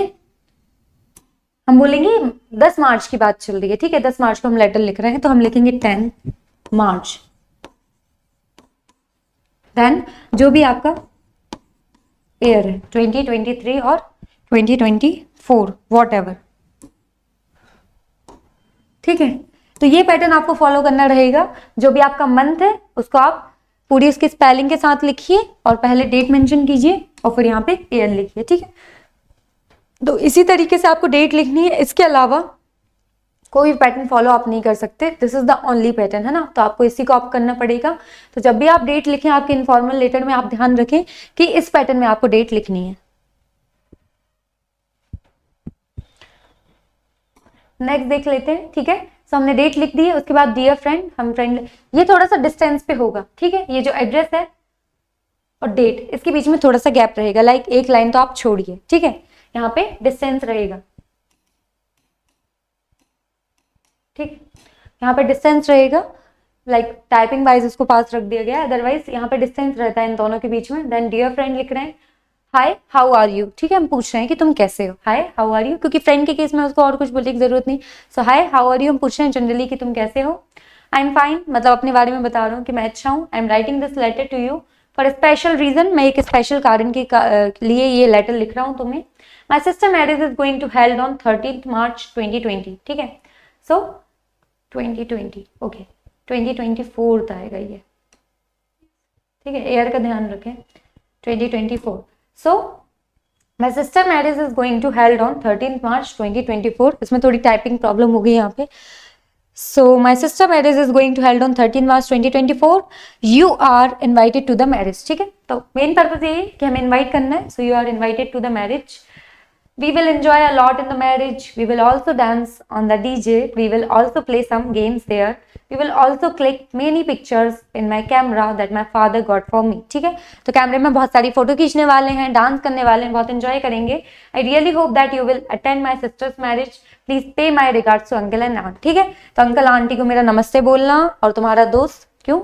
हम बोलेंगे 10 मार्च की बात चल रही है, ठीक है। 10 मार्च को हम लेटर लिख रहे हैं, तो हम लिखेंगे 10 मार्च। देन जो भी आपका ईयर है 2023 और 2024 वॉट एवर, ठीक है। तो ये पैटर्न आपको फॉलो करना रहेगा। जो भी आपका मंथ है उसको आप पूरी उसकी स्पेलिंग के साथ लिखिए और पहले डेट मेंशन कीजिए और फिर यहाँ पे ईयर लिखिए, ठीक है। तो इसी तरीके से आपको डेट लिखनी है। इसके अलावा कोई पैटर्न फॉलो आप नहीं कर सकते, this is the only pattern, है ना। तो आपको इसी को आप करना पड़ेगा। तो जब भी आप डेट लिखें आपके इनफॉर्मल लेटर में, आप ध्यान रखें कि इस पैटर्न में आपको डेट लिखनी है। नेक्स्ट देख लेते हैं, ठीक है। सो हमने डेट लिख दी है, उसके बाद डियर फ्रेंड, हम फ्रेंड, ये थोड़ा सा डिस्टेंस पे होगा, ठीक है। ये जो एड्रेस है और डेट, इसके बीच में थोड़ा सा गैप रहेगा, लाइक एक लाइन तो आप छोड़िए, ठीक है। यहाँ पे डिस्टेंस रहेगा, ठीक, यहाँ पे डिस्टेंस रहेगा, लाइक टाइपिंग वाइज इसको पास रख दिया गया, अदरवाइज यहाँ पे डिस्टेंस रहता है इन दोनों के बीच में। देन डियर फ्रेंड लिख रहे हैं, हाय हाउ आर यू, ठीक है। हम पूछ रहे हैं कि तुम कैसे हो, हाय हाउ आर यू, क्योंकि फ्रेंड के केस में उसको और कुछ बोलने की जरूरत नहीं। सो हाय हाउ आर यू हम पूछ रहे हैं जनरली कि तुम कैसे हो। आई एम फाइन, मतलब अपने बारे में बता रहा हूँ कि मैं अच्छा हूँ। I am writing this letter to you for special reason, मैं एक स्पेशल कारण के लिए ये लेटर लिख रहा हूँ तुम्हें। My sister marriage is going to held on 13 March 2020, ठीक है। सो 2020, ओके, 2024 आएगा ये, ठीक है। ईयर का ध्यान रखें, 2024। So my sister marriage is going to held on 13 March 2024, इसमें थोड़ी टाइपिंग प्रॉब्लम हो गई यहाँ पे। So my sister marriage is going to held on 13 March 2024, you are invited to the marriage, ठीक है। तो मेन पर्पज ये है कि हमें इन्वाइट करना है। So you are invited to the marriage, we will enjoy a lot in the marriage, we will also dance on the DJ, we will also play some games there, we will also click many pictures in my camera that my father got for me, ठीक है। तो कैमरे में बहुत सारी photo खींचने वाले हैं, डांस करने वाले हैं, बहुत एंजॉय करेंगे। I really hope that you will attend my sister's marriage, please pay my regards to uncle and aunt, ठीक है। तो अंकल आंटी को मेरा नमस्ते बोलना, और तुम्हारा दोस्त, क्यों,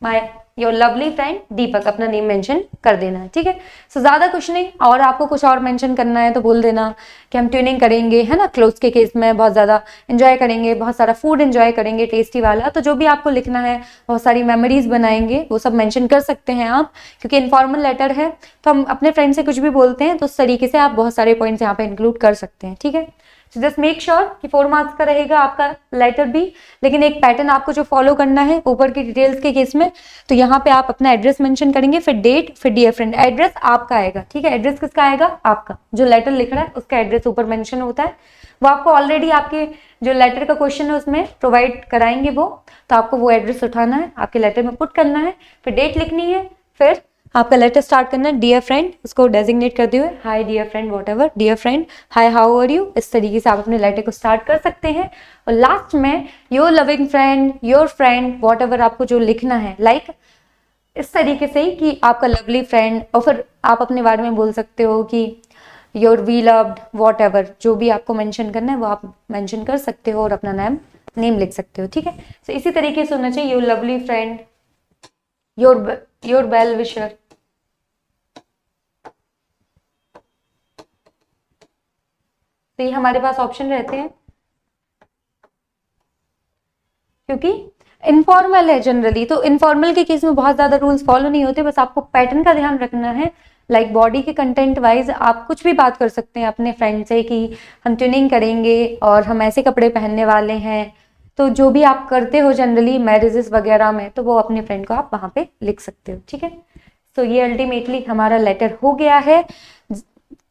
my योर लवली फ्रेंड दीपक, अपना नेम मेंशन कर देना है, ठीक है। सो ज्यादा कुछ नहीं, और आपको कुछ और मेंशन करना है तो बोल देना कि हम ट्यूनिंग करेंगे, है ना। क्लोथ्स के केस में बहुत ज्यादा एंजॉय करेंगे, बहुत सारा फूड एंजॉय करेंगे टेस्टी वाला, तो जो भी आपको लिखना है, बहुत सारी मेमोरीज बनाएंगे, वो सब मेंशन कर सकते हैं आप, क्योंकि इनफॉर्मल लेटर है तो हम अपने फ्रेंड से कुछ भी बोलते हैं, तो उस तरीके से आप बहुत सारे पॉइंट्स यहाँ पे इंक्लूड कर सकते हैं, ठीक है। सो जस्ट मेक श्योर कि 4 मार्क्स का रहेगा आपका लेटर भी, लेकिन एक पैटर्न आपको जो फॉलो करना है ऊपर की डिटेल्स के केस में, तो यहाँ पे आप अपना एड्रेस मेंशन करेंगे, फिर डेट, फिर डियर फ्रेंड। एड्रेस आपका आएगा, ठीक है। एड्रेस किसका आएगा, आपका, जो लेटर लिख रहा है उसका एड्रेस ऊपर मेंशन होता है, वो आपको ऑलरेडी आपके जो लेटर का क्वेश्चन है उसमें प्रोवाइड कराएंगे वो, तो आपको वो एड्रेस उठाना है, आपके लेटर में पुट करना है, फिर डेट लिखनी है, फिर आपका लेटर स्टार्ट करना है डियर फ्रेंड, उसको डेजिग्नेट करते हुए hi dear friend, whatever, dear friend hi how are you, इस तरीके से आप अपने लेटर को स्टार्ट कर सकते हैं। और लास्ट में your loving friend, your friend, what ever आपको जो लिखना है, लाइक इस तरीके से ही कि आपका लवली फ्रेंड, और फिर आप अपने बारे में बोल सकते हो कि your beloved, whatever, जो भी आपको मेंशन करना है वो आप मेंशन कर सकते हो और अपना नेम लिख सकते हो, ठीक है। तो इसी तरीके से होना चाहिए, your lovely friend, your well wisher, तो ये हमारे पास ऑप्शन रहते हैं, क्योंकि इनफॉर्मल है जनरली, तो इनफॉर्मल के केस में बहुत ज्यादा रूल्स फॉलो नहीं होते, बस आपको पैटर्न का ध्यान रखना है। लाइक बॉडी के कंटेंट वाइज आप कुछ भी बात कर सकते हैं अपने फ्रेंड से कि हम ट्यूनिंग करेंगे और हम ऐसे कपड़े पहनने वाले हैं, तो जो भी आप करते हो जनरली मैरिजेस वगैरह में, तो वो अपने फ्रेंड को आप वहां पे लिख सकते हो, ठीक है। तो ये अल्टीमेटली हमारा लेटर हो गया है,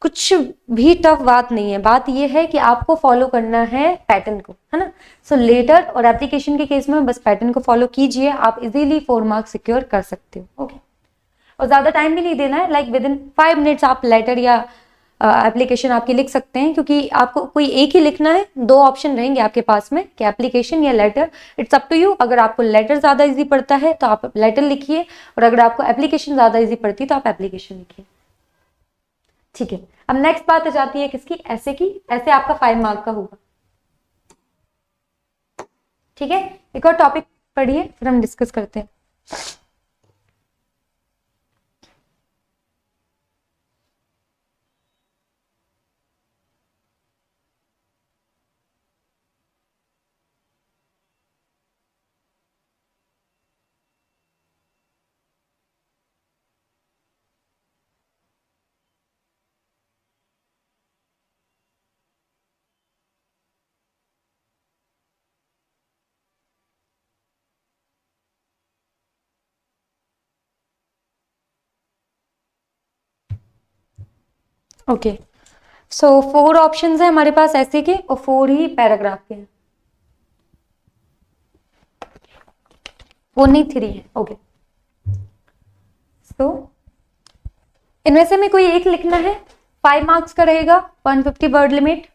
कुछ भी टफ बात नहीं है, बात ये है कि आपको फॉलो करना है पैटर्न को, है ना। सो लेटर और एप्लीकेशन के केस में बस पैटर्न को फॉलो कीजिए, आप इजीली 4 मार्क्स सिक्योर कर सकते हो, ओके। और ज्यादा टाइम भी नहीं देना है, लाइक विद इन 5 मिनट्स आप लेटर या एप्लीकेशन आपकी लिख सकते हैं, क्योंकि आपको कोई एक ही लिखना है, 2 ऑप्शन रहेंगे आपके पास में कि एप्लीकेशन या letter, it's up to you. अगर आपको लेटर ज्यादा इजी पड़ता है तो आप लेटर लिखिए, और अगर आपको एप्लीकेशन ज्यादा इजी पड़ती है तो आप एप्लीकेशन लिखिए, ठीक है। अब नेक्स्ट बात आ जाती है किसकी, ऐसे की, ऐसे आपका 5 मार्क का होगा, ठीक है। एक और टॉपिक पढ़िए फिर हम डिस्कस करते हैं। ओके, सो 4 ऑप्शंस है हमारे पास ऐसे के, और 4 ही पैराग्राफ के हैं, ओनली 3 है। ओके, तो इनमें से में कोई एक लिखना है, 5 मार्क्स का रहेगा, 150 वर्ड लिमिट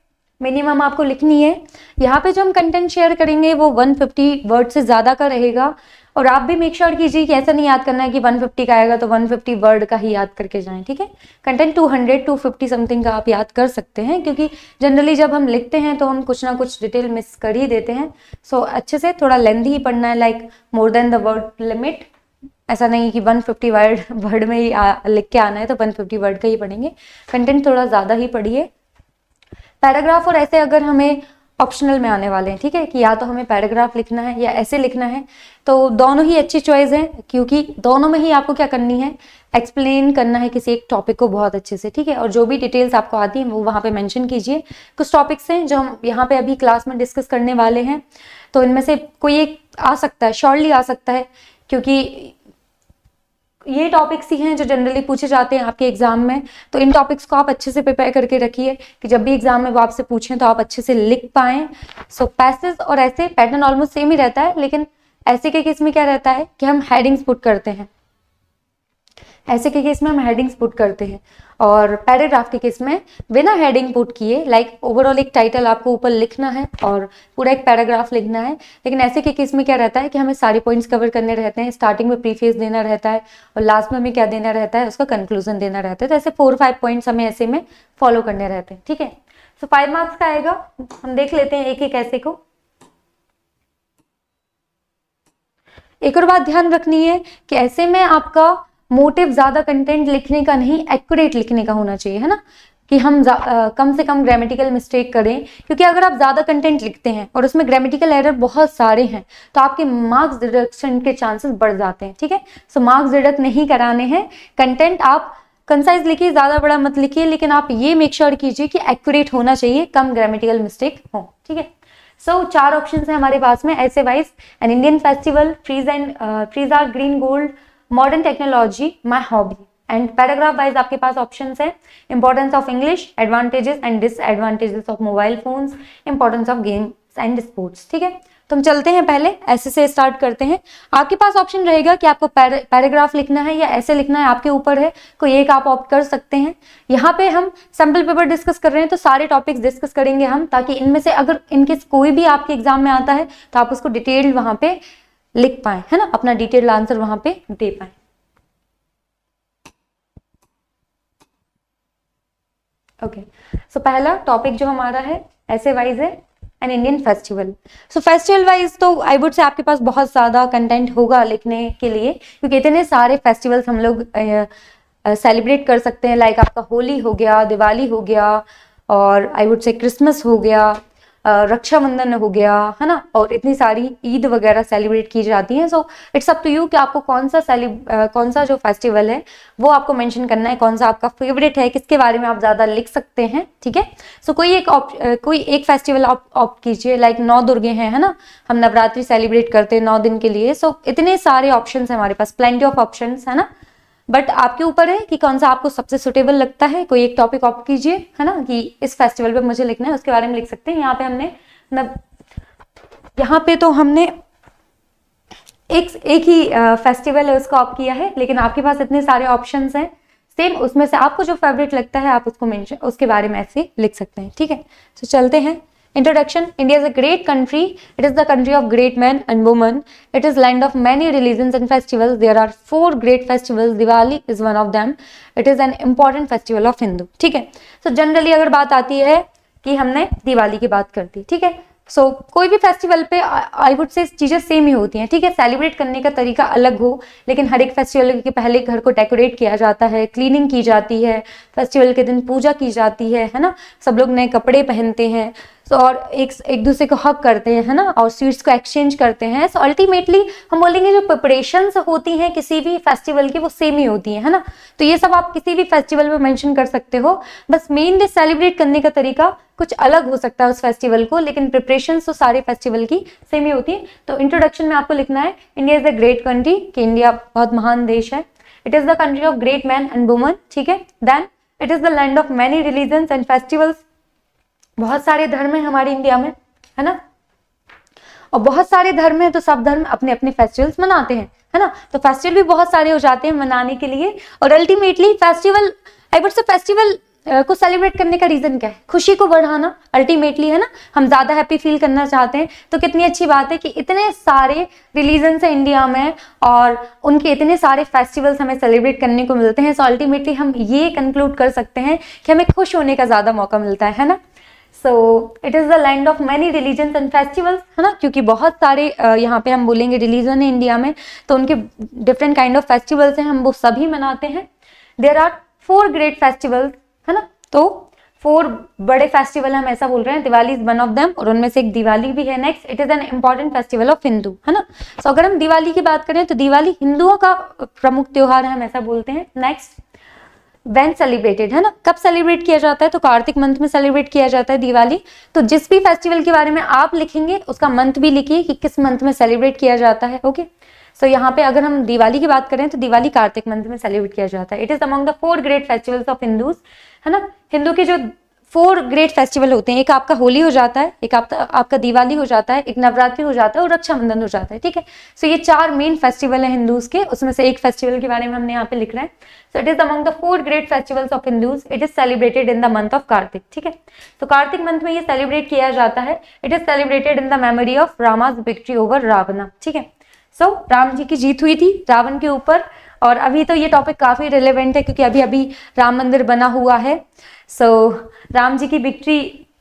मिनिमम आपको लिखनी है। यहाँ पे जो हम कंटेंट शेयर करेंगे वो 150 वर्ड से ज़्यादा का रहेगा। और आप भी मेक श्योर कीजिए कि ऐसा नहीं याद करना है कि 150 का आएगा तो 150 वर्ड का ही याद करके जाएं, ठीक है। कंटेंट 200-250 समथिंग का आप याद कर सकते हैं, क्योंकि जनरली जब हम लिखते हैं तो हम कुछ ना कुछ डिटेल मिस कर ही देते हैं। सो अच्छे से थोड़ा लेंथी ही पढ़ना है, like more than the word limit. ऐसा नहीं कि 150 वर्ड में ही लिख के आना है तो 150 वर्ड का ही पढ़ेंगे। कंटेंट थोड़ा ज़्यादा ही पढ़िए। पैराग्राफ और ऐसे अगर हमें ऑप्शनल में आने वाले हैं, ठीक है, कि या तो हमें पैराग्राफ लिखना है या ऐसे लिखना है, तो दोनों ही अच्छी चॉइस है, क्योंकि दोनों में ही आपको क्या करनी है, एक्सप्लेन करना है किसी एक टॉपिक को बहुत अच्छे से, ठीक है। और जो भी डिटेल्स आपको आती हैं वो वहाँ पे मेंशन कीजिए। कुछ टॉपिक्स हैं जो हम यहाँ पे अभी क्लास में डिस्कस करने वाले हैं, तो इनमें से कोई एक आ सकता है, श्योरली आ सकता है, क्योंकि ये टॉपिक्स ही हैं जो जनरली पूछे जाते हैं आपके एग्जाम में। तो इन टॉपिक्स को आप अच्छे से प्रिपेयर करके रखिए कि जब भी एग्जाम में वो आपसे पूछें तो आप अच्छे से लिख पाएं। सो पैसेज और ऐसे पैटर्न ऑलमोस्ट सेम ही रहता है, लेकिन ऐसे के केस में क्या रहता है कि हम हेडिंग्स पुट करते हैं, ऐसे के केस में हम हेडिंग्स पुट करते हैं। और पैराग्राफ के केस में बिना हेडिंग पुट किए, लाइक ओवरऑल एक टाइटल आपको ऊपर लिखना है और पूरा एक पैराग्राफ लिखना है। लेकिन ऐसे के केस में क्या रहता है कि हमें सारे पॉइंट्स कवर करने रहते हैं। स्टार्टिंग में प्रीफेस देना रहता है और लास्ट में हमें क्या देना रहता है, उसका कंक्लूजन देना रहता है। तो ऐसे 4-5 पॉइंट्स हमें ऐसे में फॉलो करने रहते हैं, ठीक है। सो 5 मार्क्स का आएगा। हम देख लेते हैं एक एक ऐसे को। एक और बात ध्यान रखनी है कि ऐसे में आपका मोटिव ज्यादा कंटेंट लिखने का नहीं, एक्यूरेट लिखने का होना चाहिए, है ना, कि हम कम से कम ग्रामेटिकल मिस्टेक करें। क्योंकि अगर आप ज्यादा कंटेंट लिखते हैं और उसमें ग्रामेटिकल एरर बहुत सारे हैं तो आपके मार्क्स डिडक्शन के चांसेस बढ़ जाते हैं, ठीक है। सो मार्क्स डिडक्ट नहीं कराने हैं। कंटेंट आप कंसाइज लिखिए, ज्यादा बड़ा मत लिखिए, लेकिन आप ये मेक श्योर कीजिए कि एक्यूरेट होना चाहिए, कम ग्रामेटिकल मिस्टेक हो, ठीक है। सो 4 ऑप्शन है हमारे पास में ऐसे wise: an Indian festival, trees are green gold, modern technology, my hobby. And paragraph wise आपके पास ऑप्शंस हैं: importance of English, advantages and disadvantages of mobile phones, importance of games and sports, ठीक है। तो हम चलते हैं, पहले ऐसे से स्टार्ट करते हैं। आपके पास ऑप्शन रहेगा कि आपको पैराग्राफ लिखना है या ऐसे लिखना है, आपके ऊपर है, कोई एक आप ऑप्ट कर सकते हैं। यहाँ पे हम सैम्पल पेपर डिस्कस कर रहे हैं तो सारे टॉपिक्स डिस्कस करेंगे हम, ताकि इनमें से अगर इनकेस कोई भी आपके एग्जाम में आता है तो आप उसको डिटेल्ड वहां पे लिख पाए, है ना, अपना डिटेल्ड आंसर वहां पे दे पाए। ओके, सो पहला टॉपिक जो हमारा है ऐसे वाइज है एन इंडियन फेस्टिवल। सो फेस्टिवल वाइज तो आई वुड से आपके पास बहुत ज़्यादा कंटेंट होगा लिखने के लिए, क्योंकि इतने सारे फेस्टिवल्स हम लोग सेलिब्रेट कर सकते हैं। लाइक आपका होली हो गया, दिवाली हो गया, और आई वुड से क्रिसमस हो गया, रक्षाबंधन हो गया, है ना, और इतनी सारी ईद वगैरह सेलिब्रेट की जाती हैं। So it's up to you कि आपको कौन सा जो फेस्टिवल है वो आपको मेंशन करना है, कौन सा आपका फेवरेट है, किसके बारे में आप ज़्यादा लिख सकते हैं, ठीक है। सो कोई एक फेस्टिवल आप ऑप्ट कीजिए। लाइक 9 दुर्गे हैं, है ना, हम नवरात्रि सेलिब्रेट करते हैं 9 दिन के लिए। सो इतने सारे ऑप्शन है हमारे पास, प्लेंटी ऑफ ऑप्शन, है ना, बट आपके ऊपर है कि कौन सा आपको सबसे सुटेबल लगता है। कोई एक टॉपिक ऑप्ट कीजिए, है ना, कि इस फेस्टिवल पे मुझे लिखना है, उसके बारे में लिख सकते हैं। यहाँ पे तो हमने एक ही फेस्टिवल है उसको ऑप्ट किया है, लेकिन आपके पास इतने सारे ऑप्शंस हैं सेम, उसमें से आपको जो फेवरेट लगता है आप उसको मेंशन, उसके बारे में ऐसे लिख सकते हैं, ठीक है। तो चलते हैं। Introduction: India is a great country. It is the country of great men and women. It is land of many religions and festivals. There are 4 great festivals. Diwali is one of them. It is an important festival of Hindu. ठीक है। So generally अगर बात आती है कि हमने दिवाली की बात कर दी, ठीक है। सो कोई भी फेस्टिवल पे आई वुड से चीज़ें सेम ही होती हैं, ठीक है। सेलिब्रेट करने का तरीका अलग हो, लेकिन हर एक फेस्टिवल के पहले घर को डेकोरेट किया जाता है, क्लीनिंग की जाती है, फेस्टिवल के दिन पूजा की जाती है ना, सब लोग नए कपड़े पहनते हैं। सो और एक दूसरे को हक करते हैं, है ना, और स्वीट्स को एक्सचेंज करते हैं। सो अल्टीमेटली हम बोलेंगे जो प्रिपरेशंस होती हैं किसी भी फेस्टिवल की वो सेम ही होती है ना। तो ये सब आप किसी भी फेस्टिवल में मेंशन कर सकते हो, बस मेन डे सेलिब्रेट करने का तरीका कुछ अलग हो सकता है उस फेस्टिवल को, लेकिन प्रिपरेशंस तो सारे फेस्टिवल की सेम ही होती है। तो इंट्रोडक्शन में आपको लिखना है India is a great country, कि इंडिया बहुत महान देश है। It is the country of great man and woman, ठीक है। Then it is the land of many religions and festivals, बहुत सारे धर्म है हमारे इंडिया में, है ना। और बहुत सारे धर्म हैं तो सब धर्म अपने अपने फेस्टिवल्स मनाते हैं, है ना। तो फेस्टिवल भी बहुत सारे हो जाते हैं मनाने के लिए। और अल्टीमेटली फेस्टिवल, आई वुड से फेस्टिवल को सेलिब्रेट करने का रीजन क्या है? खुशी को बढ़ाना अल्टीमेटली, है ना। हम ज्यादा हैप्पी फील करना चाहते हैं, तो कितनी अच्छी बात है कि इतने सारे रिलीजन्स हैं इंडिया में और उनके इतने सारे फेस्टिवल्स हमें सेलिब्रेट करने को मिलते हैं। सो अल्टीमेटली हम ये कंक्लूड कर सकते हैं कि हमें खुश होने का ज्यादा मौका मिलता है ना। सो it is the land of many religions and festivals, है ना, क्योंकि बहुत सारे यहाँ पे हम बोलेंगे रिलीजन है इंडिया में, तो उनके डिफरेंट काइंड ऑफ फेस्टिवल्स हैं, हम वो सभी मनाते हैं। देयर आर 4 ग्रेट फेस्टिवल्स, है ना। तो 4 बड़े फेस्टिवल हम ऐसा बोल रहे हैं, Diwali is one of them, और उनमें से एक दिवाली भी है। Next, it is an important festival of Hindu, है ना। सो अगर हम दिवाली की बात करें तो दिवाली हिंदुओं का प्रमुख त्योहार है, हम ऐसा बोलते हैं। नेक्स्ट, व्हेन सेलिब्रेटेड, है ना, कब सेलिब्रेट किया जाता है? तो कार्तिक मंथ में सेलिब्रेट किया जाता है दिवाली। तो जिस भी फेस्टिवल के बारे में आप लिखेंगे उसका मंथ भी लिखिए कि किस मंथ में सेलिब्रेट किया जाता है। ओके, सो यहाँ पे अगर हम दिवाली की बात करें तो दिवाली कार्तिक मंथ में सेलिब्रेट किया जाता है। It is among the 4 great festivals of Hindus, है ना। हिंदू के जो 4 ग्रेट फेस्टिवल होते हैं, एक आपका होली हो जाता है, एक आपका दिवाली हो जाता है, एक नवरात्रि हो जाता है और रक्षाबंधन हो जाता है, ठीक है। सो ये 4 मेन फेस्टिवल है हिंदूज के, उसमें से एक फेस्टिवल के बारे में हमने यहाँ पे लिख रहा है। So it is among the 4 great festivals of Hindus, it is celebrated in the month of Kartik, ठीक है। तो कार्तिक मंथ में ये सेलिब्रेट किया जाता है। It is celebrated in the memory of Rama's victory over Ravana, ठीक है। सो राम जी की जीत हुई थी रावण के ऊपर, और अभी तो ये टॉपिक काफी रिलेवेंट है क्योंकि अभी अभी राम मंदिर बना हुआ है। सो राम जी की विक्ट्री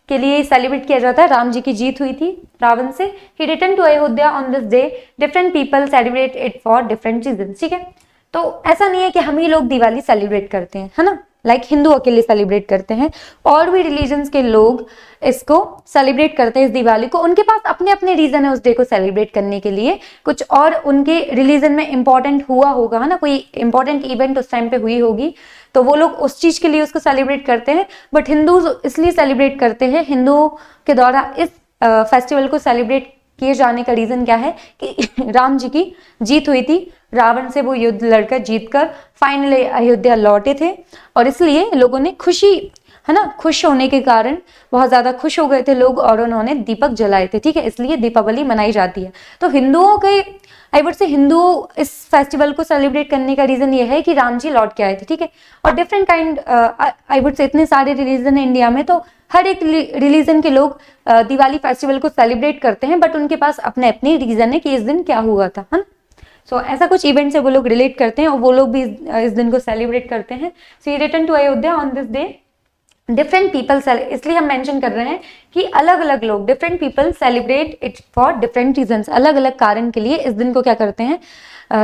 के लिए सेलिब्रेट किया जाता है, राम जी की जीत हुई थी रावण से। He return to Ayodhya on this day, different people celebrate it for different reason, ठीक है। तो ऐसा नहीं है कि हम ही लोग दिवाली सेलिब्रेट करते हैं, है ना, लाइक हिंदू अकेले सेलिब्रेट करते हैं, और भी रिलीजन्स के लोग इसको सेलिब्रेट करते हैं इस दिवाली को। उनके पास अपने अपने रीजन है उस डे को सेलिब्रेट करने के लिए, कुछ और उनके रिलीजन में इंपॉर्टेंट हुआ होगा, है ना, कोई इंपॉर्टेंट इवेंट उस टाइम पे हुई होगी, तो वो लोग उस चीज के लिए उसको सेलिब्रेट करते हैं। बट हिंदू इसलिए सेलिब्रेट करते हैं, हिंदुओं के द्वारा इस फेस्टिवल को सेलिब्रेट किए जाने का रीजन क्या है कि राम जी की जीत हुई थी, रावण से वो युद्ध लड़कर जीतकर फाइनली अयोध्या लौटे थे, और इसलिए लोगों ने खुशी, है ना, खुश होने के कारण बहुत ज्यादा खुश हो गए थे लोग, और उन्होंने दीपक जलाए थे, ठीक है, इसलिए दीपावली मनाई जाती है। तो हिंदुओं के, आई वुड से हिंदुओं इस फेस्टिवल को सेलिब्रेट करने का रीजन ये है कि राम जी लौट के आए थे, ठीक है। और डिफरेंट काइंड, आई वुड से इतने सारे रिलीजन है इंडिया में, तो हर एक रिलीजन के लोग दिवाली फेस्टिवल को सेलिब्रेट करते हैं, बट उनके पास अपने अपने रीजन है कि इस दिन क्या हुआ था, है ना। सो ऐसा कुछ इवेंट से वो लोग रिलेट करते हैं और वो लोग भी इस दिन को सेलिब्रेट करते हैं। So he return to Ayodhya on this day, different people, इसलिए हम मेंशन कर रहे हैं कि अलग अलग लोग, different people celebrate it for different reasons, अलग अलग कारण के लिए इस दिन को क्या करते हैं,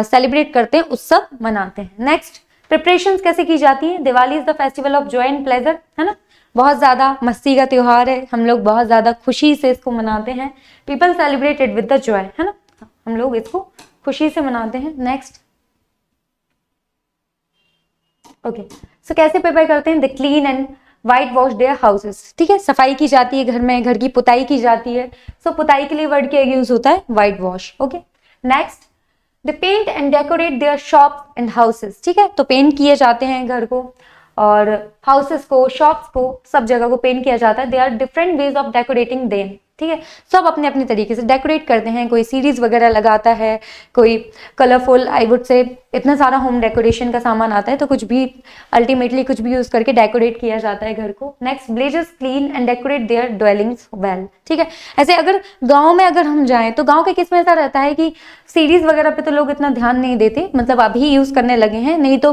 सेलिब्रेट करते हैं, उत्सव मनाते हैं। नेक्स्ट, प्रिपरेशंस कैसे की जाती है? Diwali is the festival of Joy and pleasure, है ना, बहुत ज्यादा मस्ती का त्योहार है, हम लोग बहुत ज्यादा खुशी से इसको मनाते हैं। People celebrate it with the Joy, है ना, हम लोग इसको खुशी से मनाते हैं। नेक्स्ट, ओके, सो कैसे प्रिपेयर करते हैं? The clean and white wash their houses, ठीक है, सफाई की जाती है घर में, घर की पुताई की जाती है। सो पुताई के लिए वर्ड क्या यूज होता है? White wash, okay. Next, they paint and decorate their shops and houses, ठीक है, तो पेंट किए जाते हैं घर को और हाउसेस को, शॉप्स को, सब जगह को पेंट किया जाता है। They are different ways of decorating them, ठीक है, सब अपने अपने तरीके से डेकोरेट करते हैं। कोई सीरीज वगैरह लगाता है, कोई कलरफुल, आई वुड से इतना सारा होम डेकोरेशन का सामान आता है, तो कुछ भी अल्टीमेटली कुछ भी यूज करके डेकोरेट किया जाता है घर को। Next, villagers clean and decorate their dwellings well, ठीक है। ऐसे अगर गांव में अगर हम जाएं तो गांव के केस में ऐसा रहता है कि सीरीज वगैरह पे तो लोग इतना ध्यान नहीं देते, मतलब अभी यूज करने लगे हैं, नहीं तो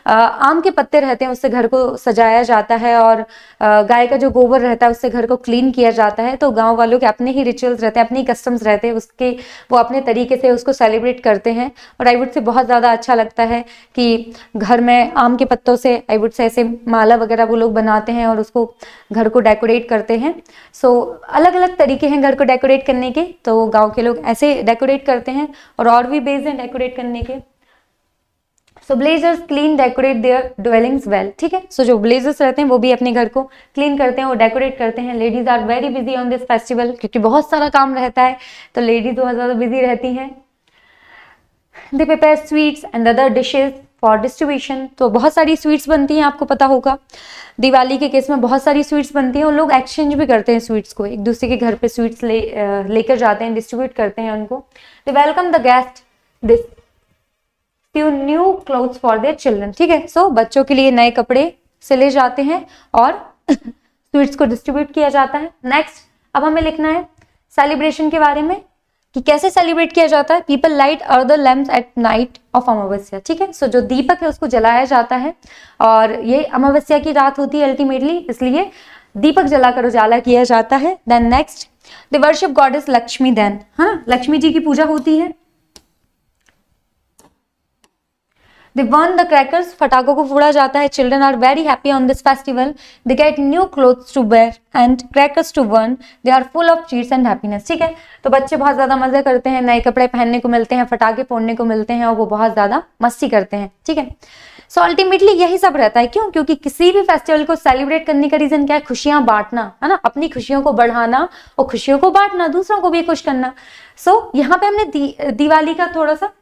आम के पत्ते रहते हैं उससे घर को सजाया जाता है, और गाय का जो गोबर रहता है उससे घर को क्लीन किया जाता है। तो गाँव वालों के अपने ही रिचुअल्स रहते हैं, अपने ही कस्टम्स रहते हैं, उसके वो अपने तरीके से उसको सेलिब्रेट करते हैं। और आई वुड से बहुत ज़्यादा अच्छा लगता है कि घर में आम के पत्तों से, आई वुड से ऐसे माला वगैरह वो लोग बनाते हैं और उसको घर को डेकोरेट करते हैं। सो अलग अलग तरीके हैं घर को डेकोरेट करने के, तो गाँव के लोग ऐसे डेकोरेट करते हैं और भी बेस हैं डेकोरेट करने के। So blazers clean decorate their dwellings well, ठीक है। सो जो ब्लेजर्स रहते हैं वो भी अपने घर को क्लीन करते हैं और डेकोरेट करते हैं। Ladies are very busy on this festival, क्योंकि बहुत सारा काम रहता है, तो लेडीज बहुत ज़्यादा बिजी रहती हैं। They prepare sweets and other dishes for distribution. तो बहुत सारी स्वीट्स बनती हैं, आपको पता होगा दिवाली के केस में बहुत सारी स्वीट्स बनती हैं और लोग एक्सचेंज भी करते हैं स्वीट्स को, एक दूसरे के घर पे स्वीट्स लेकर जाते हैं, डिस्ट्रीब्यूट करते हैं उनको। They welcome the guest this new clothes for their children, ठीक है। सो बच्चों के लिए नए कपड़े सिले जाते हैं और स्वीट्स को डिस्ट्रीब्यूट किया जाता है। नेक्स्ट अब हमें लिखना है सेलिब्रेशन के बारे में कि कैसे सेलिब्रेट किया जाता है। People light earthen lamps at night of Amavasya, ठीक है। सो जो दीपक है उसको जलाया जाता है और ये अमावस्या की रात होती है अल्टीमेटली, इसलिए दीपक जलाकर उजाला किया जाता है। Then next the worship goddess Lakshmi, then हाँ लक्ष्मी जी की पूजा होती है। They burn the crackers, फटाकों को फोड़ा जाता है। Children are very happy on this festival. They get new clothes to wear and crackers to burn. They are full of cheers and happiness, ठीक है। तो बच्चे बहुत ज्यादा मजे करते हैं, नए कपड़े पहनने को मिलते हैं, फटाके फोड़ने को मिलते हैं और वो बहुत ज्यादा मस्ती करते हैं, ठीक है। सो अल्टीमेटली यही सब रहता है, क्यों? क्योंकि किसी भी फेस्टिवल को सेलिब्रेट करने का रीजन क्या है? खुशियां बांटना, है ना, अपनी खुशियों को बढ़ाना और खुशियों को बांटना, दूसरों को भी खुश करना। सो यहाँ पे हमने दिवाली का थोड़ा सा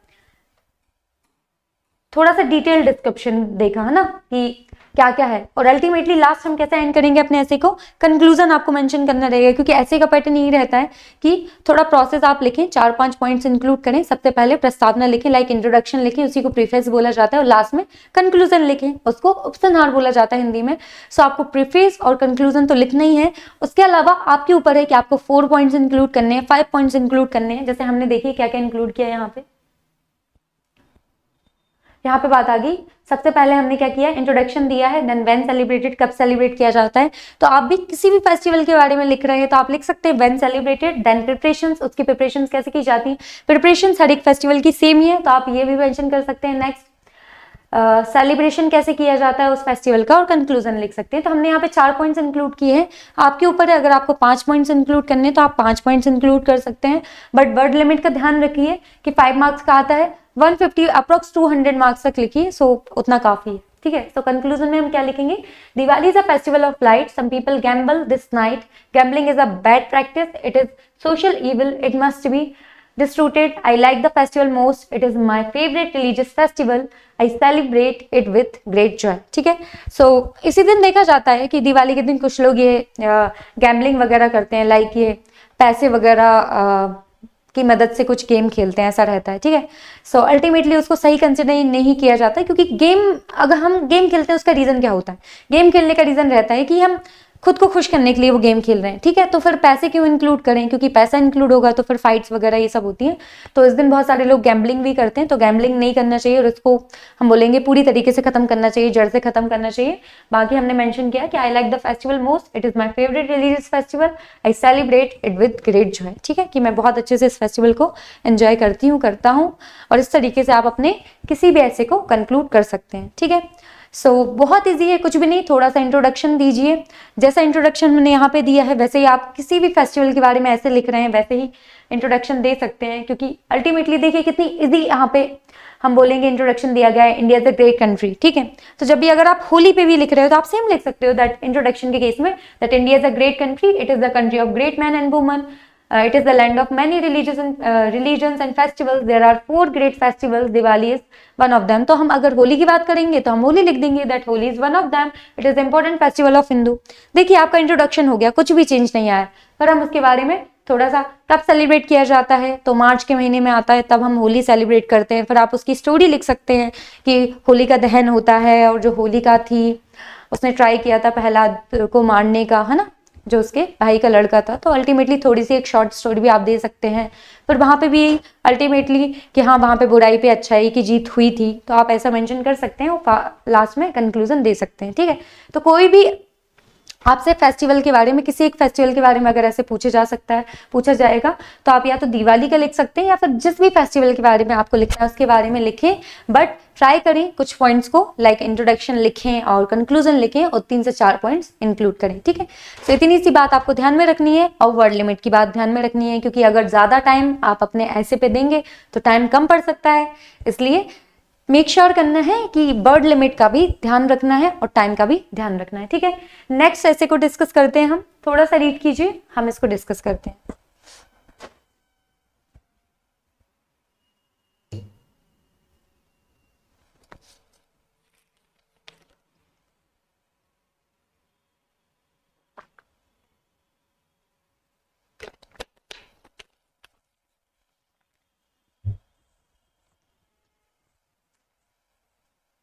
डिटेल डिस्क्रिप्शन देखा, है ना, कि क्या क्या है। और अल्टीमेटली लास्ट हम कैसे एंड करेंगे अपने ऐसे को? कंक्लूजन आपको मेंशन करना रहेगा, क्योंकि ऐसे का पैटर्न यही रहता है कि थोड़ा प्रोसेस आप लिखें, 4-5 पॉइंट्स इंक्लूड करें। सबसे पहले प्रस्तावना लिखें, लाइक इंट्रोडक्शन लिखें, उसी को प्रीफेस बोला जाता है, और लास्ट में कंक्लूजन लिखें, उसको उपसंहार बोला जाता है हिंदी में। सो आपको प्रीफेस और कंक्लूजन तो लिखना ही है। उसके अलावा आपके ऊपर है कि आपको 4 पॉइंट्स इंक्लूड करने हैं, 5 पॉइंट्स इंक्लूड करने हैं। जैसे हमने देखिए क्या क्या इंक्लूड किया यहाँ पे बात आ गई। सबसे पहले हमने क्या किया? इंट्रोडक्शन दिया है। देन व्हेन सेलिब्रेटेड, कब सेलिब्रेट किया जाता है। तो आप भी किसी भी फेस्टिवल के बारे में लिख रहे हैं तो आप लिख सकते हैं व्हेन सेलिब्रेटेड। देन प्रिपरेशंस, उसकी प्रिपरेशंस कैसे की जाती है। प्रिपरेशंस हर एक फेस्टिवल की सेम ही है, तो आप ये भी मेंशन कर सकते हैं। नेक्स्ट सेलिब्रेशन कैसे किया जाता है उस फेस्टिवल का, और कंक्लूजन लिख सकते हैं। तो हमने यहाँ पे 4 पॉइंट्स इंक्लूड किए हैं। आपके ऊपर है, अगर आपको 5 पॉइंट्स इंक्लूड करने हैं तो आप 5 पॉइंट्स इंक्लूड कर सकते हैं, बट वर्ड लिमिट का ध्यान रखिए कि 5 मार्क्स का आता है, 150 अप्रोक्स 200 मार्क्स तक लिखिए, सो उतना काफी है, ठीक है। तो कंक्लूजन में हम क्या लिखेंगे? Diwali is a festival of light, some people gamble this night, gambling is a bad practice, it is social evil, it must be disrooted. I like the festival most. It is my favorite religious festival. I celebrate it with great joy. ठीक है। So इसी दिन देखा जाता है कि दिवाली के दिन कुछ लोग ये गैम्बलिंग वगैरह करते हैं, लाइक ये पैसे वगैरह की मदद से कुछ गेम खेलते हैं, ऐसा रहता है, ठीक है। सो अल्टीमेटली उसको सही कंसिडर नहीं किया जाता है, क्योंकि गेम, अगर हम गेम खेलते हैं उसका रीजन क्या होता है? गेम खेलने का रीजन रहता है कि हम खुद को खुश करने के लिए वो गेम खेल रहे हैं, ठीक है। तो फिर पैसे क्यों इंक्लूड करें? क्योंकि पैसा इंक्लूड होगा तो फिर फाइट्स वगैरह ये सब होती हैं। तो इस दिन बहुत सारे लोग गैम्बलिंग भी करते हैं, तो गैम्बलिंग नहीं करना चाहिए और इसको हम बोलेंगे पूरी तरीके से खत्म करना चाहिए, जड़ से खत्म करना चाहिए। बाकी हमने मेंशन किया कि I like the festival most, it is my favourite religious festival, I celebrate it with great Joy, ठीक है, कि मैं बहुत अच्छे से इस फेस्टिवल को एंजॉय करता हूँ। और इस तरीके से आप अपने किसी भी ऐसे को कंक्लूड कर सकते हैं, ठीक है। सो बहुत ईजी है, कुछ भी नहीं, थोड़ा सा इंट्रोडक्शन दीजिए। जैसा इंट्रोडक्शन मैंने यहाँ पे दिया है वैसे ही आप किसी भी फेस्टिवल के बारे में ऐसे लिख रहे हैं वैसे ही इंट्रोडक्शन दे सकते हैं, क्योंकि अल्टीमेटली देखिए कितनी ईजी यहाँ पे हम बोलेंगे इंट्रोडक्शन दिया गया है, India is a great country, ठीक है। तो जब भी अगर आप होली पे भी लिख रहे हो तो आप सेम लिख सकते हो दैट इंट्रोडक्शन के केस में, that India is a great country, it is the country of great man and woman, it is the land of many religions and festivals. There are 4 great festivals. Diwali is one of them. तो हम अगर होली की बात करेंगे तो हम होली लिख देंगे that Holi is one of them. It is important festival of Hindu. देखिए आपका इंट्रोडक्शन हो गया, कुछ भी चेंज नहीं आया, पर हम उसके बारे में थोड़ा सा कब सेलिब्रेट किया जाता है, तो मार्च के महीने में आता है, तब हम होली सेलिब्रेट करते हैं। फिर आप उसकी स्टोरी लिख सकते हैं कि होली का दहन होता है और जो होलिका थी उसने ट्राई किया था प्रहलाद को मारने का, है ना, जो उसके भाई का लड़का था। तो अल्टीमेटली थोड़ी सी एक शॉर्ट स्टोरी भी आप दे सकते हैं। फिर वहां पे भी अल्टीमेटली कि हाँ वहां पे बुराई पे अच्छाई की जीत हुई थी, तो आप ऐसा मेंशन कर सकते हैं और लास्ट में कंक्लूजन दे सकते हैं, ठीक है। तो कोई भी आपसे फेस्टिवल के बारे में, किसी एक फेस्टिवल के बारे में अगर ऐसे पूछा जाएगा तो आप या तो दिवाली का लिख सकते हैं या फिर जिस भी फेस्टिवल के बारे में आपको लिखना है उसके बारे में लिखें, बट ट्राई करें कुछ पॉइंट्स को लाइक इंट्रोडक्शन लिखें और कंक्लूजन लिखें और 3 से 4 पॉइंट्स इंक्लूड करें, ठीक है। तो इतनी सी बात आपको ध्यान में रखनी है और वर्ड लिमिट की बात ध्यान में रखनी है, क्योंकि अगर ज्यादा टाइम आप अपने ऐसे पे देंगे तो टाइम कम पड़ सकता है, इसलिए मेक श्योर करना है कि वर्ड लिमिट का भी ध्यान रखना है और टाइम का भी ध्यान रखना है, ठीक है। नेक्स्ट ऐसे को डिस्कस करते हैं हम, थोड़ा सा रीड कीजिए, हम इसको डिस्कस करते हैं।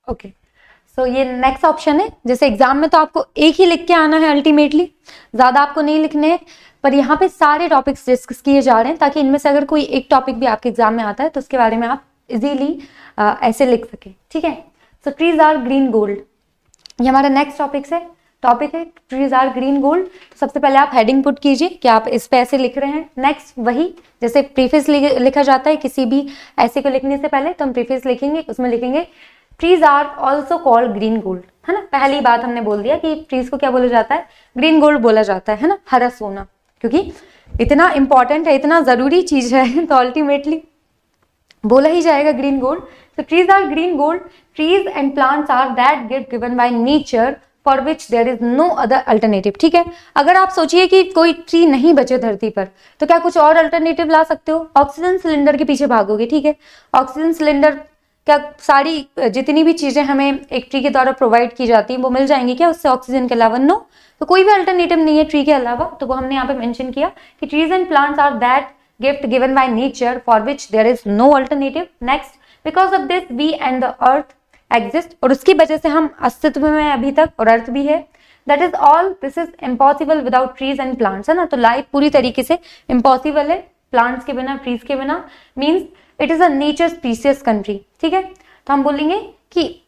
ओके, सो ये नेक्स्ट ऑप्शन है। जैसे एग्जाम में तो आपको एक ही लिख के आना है अल्टीमेटली, ज्यादा आपको नहीं लिखने हैं, पर यहाँ पे सारे टॉपिक्स डिस्कस किए जा रहे हैं ताकि इनमें से अगर कोई एक टॉपिक भी आपके एग्जाम में आता है तो उसके बारे में आप इजीली ऐसे लिख सके, ठीक है। सो ट्रीज आर ग्रीन गोल्ड, ये हमारा नेक्स्ट टॉपिक है ट्रीज आर ग्रीन गोल्ड। तो सबसे पहले आप हेडिंग पुट कीजिए कि आप इस पे ऐसे लिख रहे हैं। नेक्स्ट वही जैसे प्रीफेस लिखा जाता है किसी भी ऐसे को लिखने से पहले, तो हम प्रीफेस लिखेंगे, उसमें लिखेंगे trees are also called green gold, है ना। पहली बात हमने बोल दिया कि ट्रीज को क्या बोला जाता है, ग्रीन गोल्ड बोला जाता है ना, हरा सोना, क्योंकि इतना इंपॉर्टेंट है, इतना जरूरी चीज है तो अल्टीमेटली बोला ही जाएगा ग्रीन गोल्ड। तो trees are green gold, trees and plants are that gift given by nature for which there is no other alternative, ठीक है। अगर आप सोचिए कि कोई ट्री नहीं बचे धरती पर तो क्या कुछ और अल्टरनेटिव ला सकते हो, ऑक्सीजन सिलेंडर के पीछे भागोगे, ठीक है। ऑक्सीजन सिलेंडर, क्या सारी जितनी भी चीजें हमें एक ट्री के द्वारा प्रोवाइड की जाती हैं वो मिल जाएंगी क्या उससे ऑक्सीजन के अलावा, नो। तो कोई भी अल्टरनेटिव नहीं है ट्री के अलावा, तो वो हमने यहाँ पे मेंशन किया कि trees and plants are that gift given by nature for which there is no alternative. Next, because of this we and the earth exist, और उसकी वजह से हम अस्तित्व में हैं अभी तक, और अर्थ भी है। That is all, this is impossible without trees and plants, है ना। तो लाइफ पूरी तरीके से इम्पॉसिबल है प्लांट्स के बिना, ट्रीज के बिना, means it is a nature species country, ठीक है। तो हम बोलेंगे कि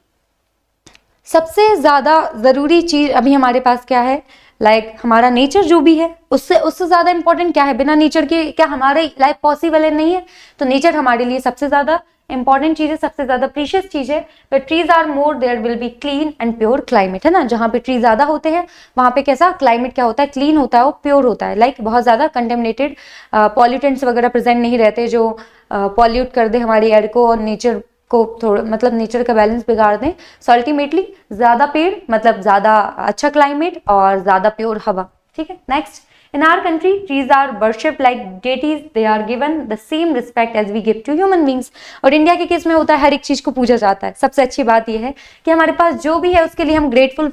सबसे ज्यादा जरूरी चीज अभी हमारे पास क्या है, लाइक हमारा नेचर जो भी है उससे ज्यादा इंपॉर्टेंट क्या है, बिना नेचर के क्या हमारी लाइफ पॉसिबल है, नहीं है। तो नेचर हमारे लिए सबसे ज्यादा इंपॉर्टेंट चीज है, सबसे ज्यादा प्रीशियस चीज है। But trees are more, there will be clean and pure climate, है ना। जहाँ पे ट्री ज्यादा होते हैं वहां पे कैसा क्लाइमेट क्या होता है, क्लीन होता है, वो प्योर होता है, लाइक बहुत ज्यादा कंटेमिनेटेड पॉल्यूटेंट्स वगैरह प्रेजेंट नहीं रहते जो पॉल्यूट कर दे हमारे एयर को और नेचर को, थोड़ा मतलब नेचर का बैलेंस बिगाड़ दें। सो अल्टीमेटली ज्यादा पेड़ मतलब ज्यादा अच्छा क्लाइमेट और ज्यादा प्योर हवा, ठीक है। Next, in our country trees are worshipped like deities, they are given the same respect as we give to human beings। और इंडिया के केस में होता है हर एक चीज को पूजा जाता है। सबसे अच्छी बात यह है कि हमारे पास जो भी है उसके लिए हम ग्रेटफुल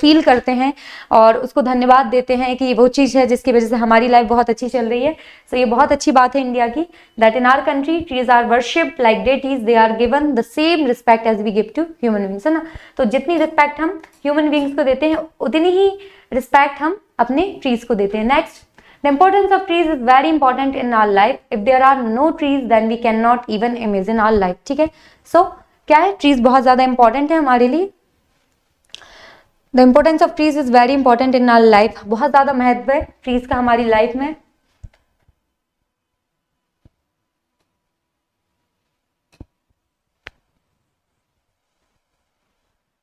फील करते हैं और उसको धन्यवाद देते हैं कि वो चीज है जिसकी वजह से हमारी लाइफ बहुत अच्छी चल रही है। सो ये बहुत अच्छी बात है इंडिया की, that in our country trees are worshipped like deities, they are given the same respect as we give to human beings, है ना। तो जितनी रिस्पेक्ट हम ह्यूमन बींग्स को देते हैं उतनी ही रिस्पेक्ट हम अपने ट्रीज को देते हैं। Next, the importance of trees is very important in our life, if there are no trees then we can not even imagine our life, ठीक है। सो क्या है, ट्रीज बहुत ज्यादा इंपॉर्टेंट है हमारे लिए। The importance of trees is very important in our life, बहुत ज्यादा महत्व है ट्रीज का हमारी लाइफ में।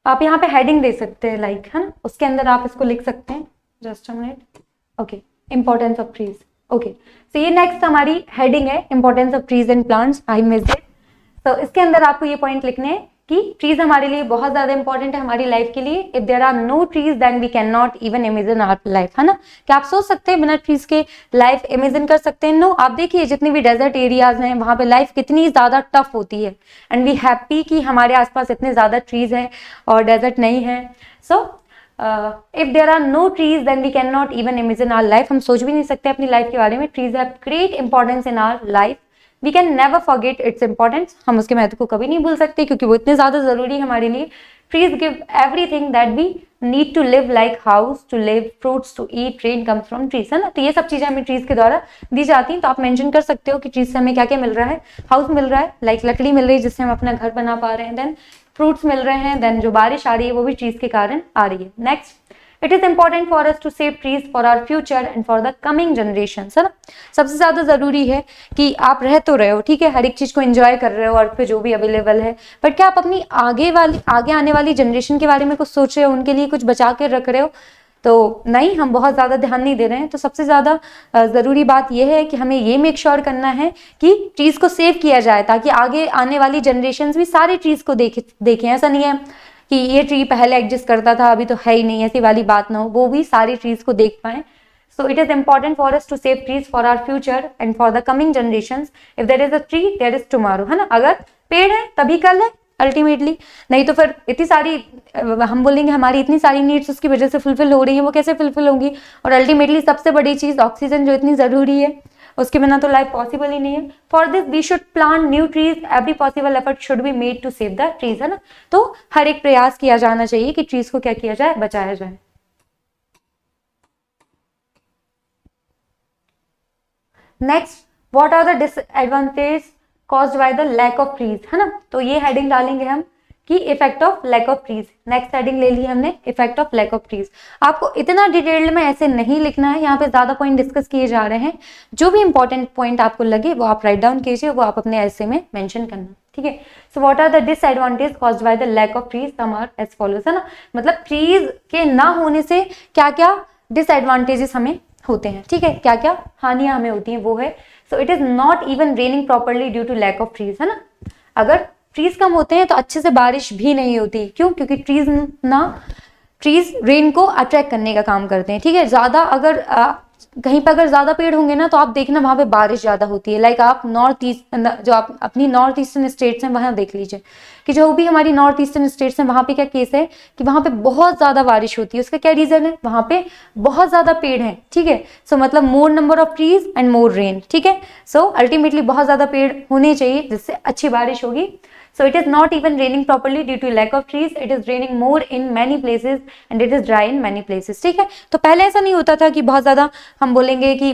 आप यहाँ पे हेडिंग दे सकते हैं लाइक, है ना, उसके अंदर आप इसको लिख सकते हैं। Just a minute, okay, importance of trees, okay. तो ये नेक्स्ट हमारी हेडिंग है, importance of trees and plants, I missed it. तो इसके अंदर आपको ये पॉइंट लिखने हैं कि ट्रीज हमारे लिए बहुत ज्यादा इंपॉर्टेंट है हमारी लाइफ के लिए। If there are no trees then we can not even imagine our life, है ना। क्या आप सोच सकते हैं बिना ट्रीज के लाइफ इमेजिन कर सकते हैं? नो। आप देखिए जितनी भी डेजर्ट एरियाज हैं वहां पे लाइफ कितनी ज्यादा टफ होती है, एंड वी हैप्पी कि हमारे आसपास इतने ज्यादा ट्रीज हैं और डेजर्ट नहीं है। So if there are no trees then we can not even imagine our life, हम सोच भी नहीं सकते अपनी लाइफ के बारे में। Trees have great importance in our life, we can never forget its importance, हम उसके महत्व को कभी नहीं भूल सकते क्योंकि वो इतने ज्यादा जरूरी है हमारे लिए। Trees give everything that we need to live, like house to live, fruits to eat, rain comes from trees, है ना। तो ये सब चीजें हमें ट्रीज के द्वारा दी जाती हैं। तो आप मेंशन कर सकते हो कि ट्रीज से हमें क्या क्या मिल रहा है। हाउस मिल रहा है, लाइक लकड़ी मिल रही है जिससे हम अपना घर बना पा रहे हैं, देन फ्रूट्स मिल रहे हैं, देन जो बारिश आ रही है वो भी ट्रीज के कारण आ रही है। Next, it is important for us to save trees for our future and for the coming generation, है ना। सबसे ज्यादा जरूरी है कि आप रह तो रहे हो, ठीक है, हर एक चीज को एंजॉय कर रहे हो अर्थ पे जो भी अवेलेबल है, बट क्या आप अपनी आगे आने वाली जनरेशन के बारे में कुछ सोच रहे हो, उनके लिए कुछ बचा के रख रहे हो? तो नहीं, हम बहुत ज्यादा ध्यान नहीं दे रहे हैं। तो सबसे ज्यादा जरूरी बात यह है कि हमें ये मेक श्योर करना है कि ट्रीज को सेव किया जाए ताकि आगे आने वाली जनरेशन भी सारे ट्रीज को देखें। ऐसा नहीं है कि ये ट्री पहले एग्जिस्ट करता था अभी तो है ही नहीं, ऐसी वाली बात ना हो, वो भी सारी ट्रीज को देख पाए। So it is important for us to save trees for our future and for the coming generations. If there is a tree there is tomorrow, है ना। अगर पेड़ है तभी कल है अल्टीमेटली, नहीं तो फिर इतनी सारी हम बोलेंगे हमारी इतनी सारी नीड्स उसकी वजह से फुलफिल हो रही है, वो कैसे फुलफिल होंगी? और अल्टीमेटली सबसे बड़ी चीज ऑक्सीजन जो इतनी जरूरी है उसके बिना तो लाइफ पॉसिबल ही नहीं है। For this we should plant new trees, every possible effort should be made to save the trees, है ना। तो हर एक प्रयास किया जाना चाहिए कि ट्रीज को क्या किया जाए, बचाया जाए। Next, what are the disadvantage caused by the lack of trees, है ना। तो ये हेडिंग डालेंगे हम कि effect of lack of trees. Next heading ले ली हमने, effect of lack of trees. आपको इतना डिटेल्ड में ऐसे नहीं लिखना है, यहाँ पे ज्यादा पॉइंट डिस्कस किए जा रहे हैं। जो भी इंपॉर्टेंट पॉइंट आपको लगे वो आप राइट डाउन कीजिए, वो आप अपने ऐसे में मेंशन करना, ठीक है। So what are the disadvantage caused by the lack of trees, some are as follows, है ना। मतलब ट्रीज के ना होने से क्या क्या डिसएडवांटेजेस हमें होते हैं, ठीक है, क्या क्या हानियां हमें होती हैं वो है। So it is not even raining properly due to lack of trees, है ना। अगर ट्रीज कम होते हैं तो अच्छे से बारिश भी नहीं होती। क्यों? क्योंकि ट्रीज रेन को अट्रैक्ट करने का काम करते हैं, ठीक है। ज्यादा अगर कहीं पर अगर ज्यादा पेड़ होंगे ना तो आप देखना वहां पे बारिश ज्यादा होती है। लाइक आप नॉर्थ ईस्ट, जो आप अपनी नॉर्थ ईस्टर्न स्टेट्स हैं वहां देख लीजिए कि जो भी हमारी नॉर्थ ईस्टर्न स्टेट्स हैं वहां पे क्या केस है कि वहां पे बहुत ज्यादा बारिश होती है। उसका क्या रीजन है? वहां पे बहुत ज्यादा पेड़ हैं, ठीक है। सो मतलब मोर number of trees and more rain, ठीक है। सो अल्टीमेटली बहुत ज्यादा पेड़ होने चाहिए जिससे अच्छी बारिश होगी। So it is not even raining properly due to lack of trees. It is raining more in many places and it is dry in many places. ठीक है, तो पहले ऐसा नहीं होता था कि बहुत ज्यादा हम बोलेंगे कि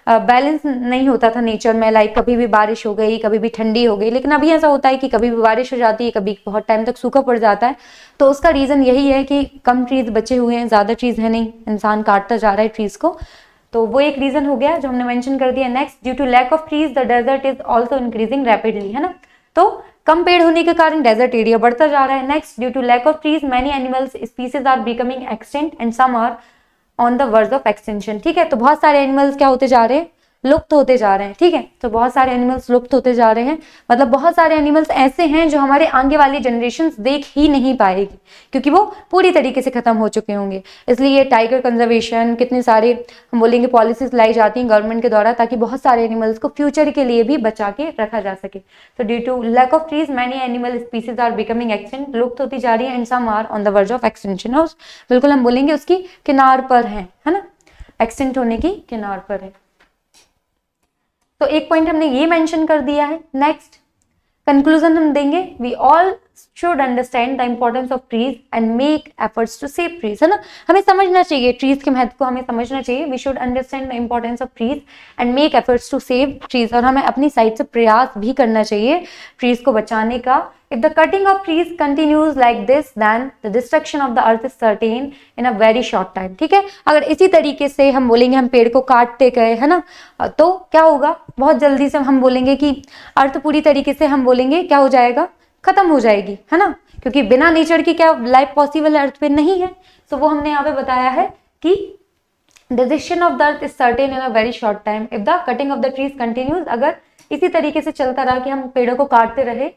बैलेंस नहीं होता था नेचर में। लाइक कभी भी बारिश हो गई, कभी भी ठंडी हो गई, लेकिन अभी ऐसा होता है कि कभी भी बारिश हो जाती है, कभी बहुत टाइम तक सूखा पड़ जाता है। तो उसका रीजन यही है कि कम ट्रीज बचे हुए हैं, ज्यादा ट्रीज है नहीं, इंसान काटता जा रहा है ट्रीज को। तो वो एक रीजन हो गया जो हमने मेंशन कर दिया। Next, due to lack of trees the desert is also increasing rapidly, है ना। तो कम पेड़ होने के कारण डेजर्ट एरिया बढ़ता जा रहा है। Next, due to lack of trees many animals species are becoming extinct and some are on the verge of extinction, ठीक है। तो बहुत सारे एनिमल्स क्या होते जा रहे हैं? लुप्त होते जा रहे हैं, ठीक है। तो बहुत सारे एनिमल्स लुप्त होते जा रहे हैं, मतलब बहुत सारे एनिमल्स ऐसे हैं जो हमारे आगे वाली जनरेशन देख ही नहीं पाएगी क्योंकि वो पूरी तरीके से खत्म हो चुके होंगे। इसलिए टाइगर कंजर्वेशन, कितने सारे हम बोलेंगे पॉलिसीज लाई जाती हैं गवर्नमेंट के द्वारा ताकि बहुत सारे एनिमल्स को फ्यूचर के लिए भी बचा के रखा जा सके। तो due to lack of trees many animal species are becoming extinct, लुप्त होती जा रही है, and some are on the verge of extinction, बिल्कुल हम बोलेंगे उसकी किनार पर है ना, एक्सटिंक्ट होने की किनार पर है। तो एक पॉइंट हमने ये मेंशन कर दिया है। नेक्स्ट कंक्लूजन हम देंगे, we all should understand the importance of trees and make efforts to save trees, है ना। हमें समझना चाहिए ट्रीज के महत्व को, हमें समझना चाहिए। We should understand the importance of trees and make efforts to save trees, और हमें अपनी साइड से प्रयास भी करना चाहिए ट्रीज को बचाने का। If the cutting of trees continues like this, then the destruction of the earth is certain in a very short time, ठीक है। अगर इसी तरीके से हम बोलेंगे हम पेड़ को काटते गए, है ना, तो क्या होगा? बहुत जल्दी से हम बोलेंगे कि अर्थ पूरी तरीके से हम बोलेंगे क्या हो जाएगा? खत्म हो जाएगी, है ना, क्योंकि बिना नेचर की क्या लाइफ पॉसिबल अर्थ पे नहीं है। तो वो हमने यहाँ पे बताया है कि destruction of the earth is certain in a very short time if the cutting of the trees continues, अगर इसी तरीके से चलता रहा कि हम पेड़ों को काटते रहे,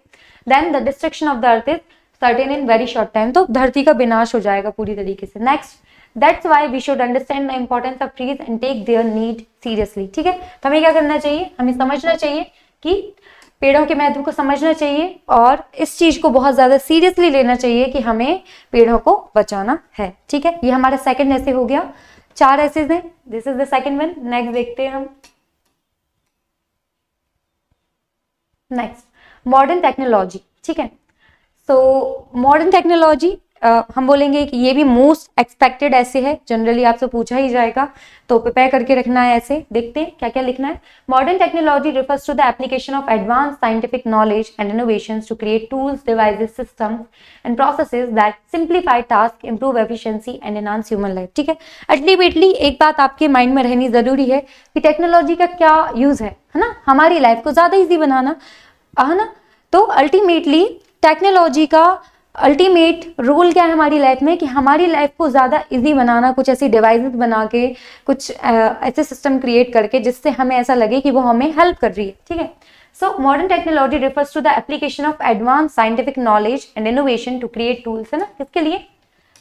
then the destruction of the earth is certain in very short time, तो धरती का विनाश हो जाएगा पूरी तरीके से। Next, that's why we should understand the importance of trees and take their need seriously, ठीक है। तो हमें क्या करना चाहिए? हमें समझना चाहिए कि पेड़ों के महत्व को समझना चाहिए और इस चीज को बहुत ज्यादा सीरियसली लेना चाहिए कि हमें पेड़ों को बचाना है, ठीक है। ये हमारा सेकंड ऐसे हो गया, 4 ऐसेज हैं, this is the second one. Next देखते हैं हम। नेक्स्ट, मॉडर्न टेक्नोलॉजी, ठीक है। सो मॉडर्न टेक्नोलॉजी हम बोलेंगे कि ये भी मोस्ट एक्सपेक्टेड ऐसे है, जनरली आपसे पूछा ही जाएगा, तो प्रिपेयर करके रखना है ऐसे। देखते हैं क्या क्या लिखना है। Modern technology refers to the application of advance scientific knowledge and innovations to create tools, devices, systems and processes that simplify task, improve efficiency and enhance human life, ठीक है। अल्टीमेटली एक बात आपके माइंड में रहनी जरूरी है कि टेक्नोलॉजी का क्या यूज है ना, हमारी लाइफ को ज्यादा ईजी बनाना, है ना। तो अल्टीमेटली टेक्नोलॉजी का अल्टीमेट रोल क्या है हमारी लाइफ में कि हमारी लाइफ को ज्यादा इजी बनाना, कुछ ऐसी डिवाइसेस बना के, कुछ ऐसे सिस्टम क्रिएट करके जिससे हमें ऐसा लगे कि वो हमें हेल्प कर रही है, ठीक है। So modern technology refers to the application of advance scientific knowledge and innovation to create tools, है ना। किसके लिए?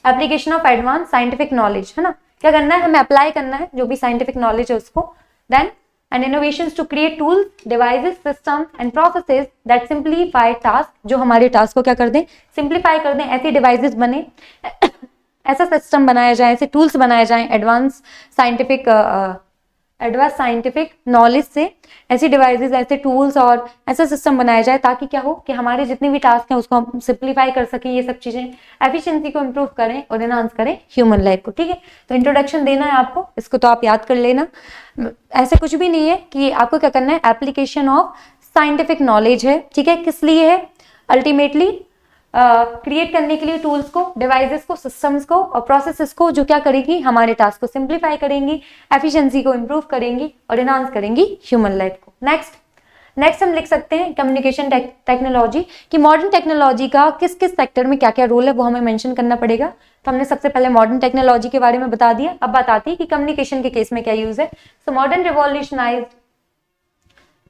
Application of advance scientific knowledge, है ना। क्या करना है? हमें अप्लाई करना है जो भी साइंटिफिक नॉलेज है उसको। Then and innovations to create tools, devices, systems and processes that simplify task, जो हमारे टास्क को क्या कर दें? सिंप्लीफाई कर दें। ऐसी डिवाइसेस बने, ऐसा सिस्टम बनाया जाए, ऐसे टूल्स बनाए जाएं, advance scientific advance scientific knowledge से ऐसी डिवाइसेस, ऐसे टूल्स और ऐसा सिस्टम बनाया जाए ताकि क्या हो कि हमारे जितने भी टास्क हैं उसको हम सिंप्लीफाई कर सकें, ये सब चीजें एफिशिएंसी को इम्प्रूव करें और एनहांस करें ह्यूमन लाइफ को। ठीक है, तो इंट्रोडक्शन देना है आपको, इसको तो आप याद कर लेना। ऐसे कुछ भी नहीं है कि आपको क्या करना है, एप्लीकेशन ऑफ साइंटिफिक नॉलेज है। ठीक है, किस लिए है, अल्टीमेटली क्रिएट करने के लिए टूल्स को, डिवाइसेस को, सिस्टम्स को और प्रोसेसेस को, जो क्या करेगी, हमारे टास्क को सिंप्लीफाई करेंगी, एफिशिएंसी को इंप्रूव करेंगी और एनहांस करेंगी ह्यूमन लाइफ को। नेक्स्ट हम लिख सकते हैं कम्युनिकेशन टेक्नोलॉजी, कि मॉडर्न टेक्नोलॉजी का किस किस सेक्टर में क्या क्या रोल है वो हमें मेंशन करना पड़ेगा। तो हमने सबसे पहले मॉडर्न टेक्नोलॉजी के बारे में बता दिया, अब बात आती है कि कम्युनिकेशन के केस में क्या यूज है। So modern revolutionised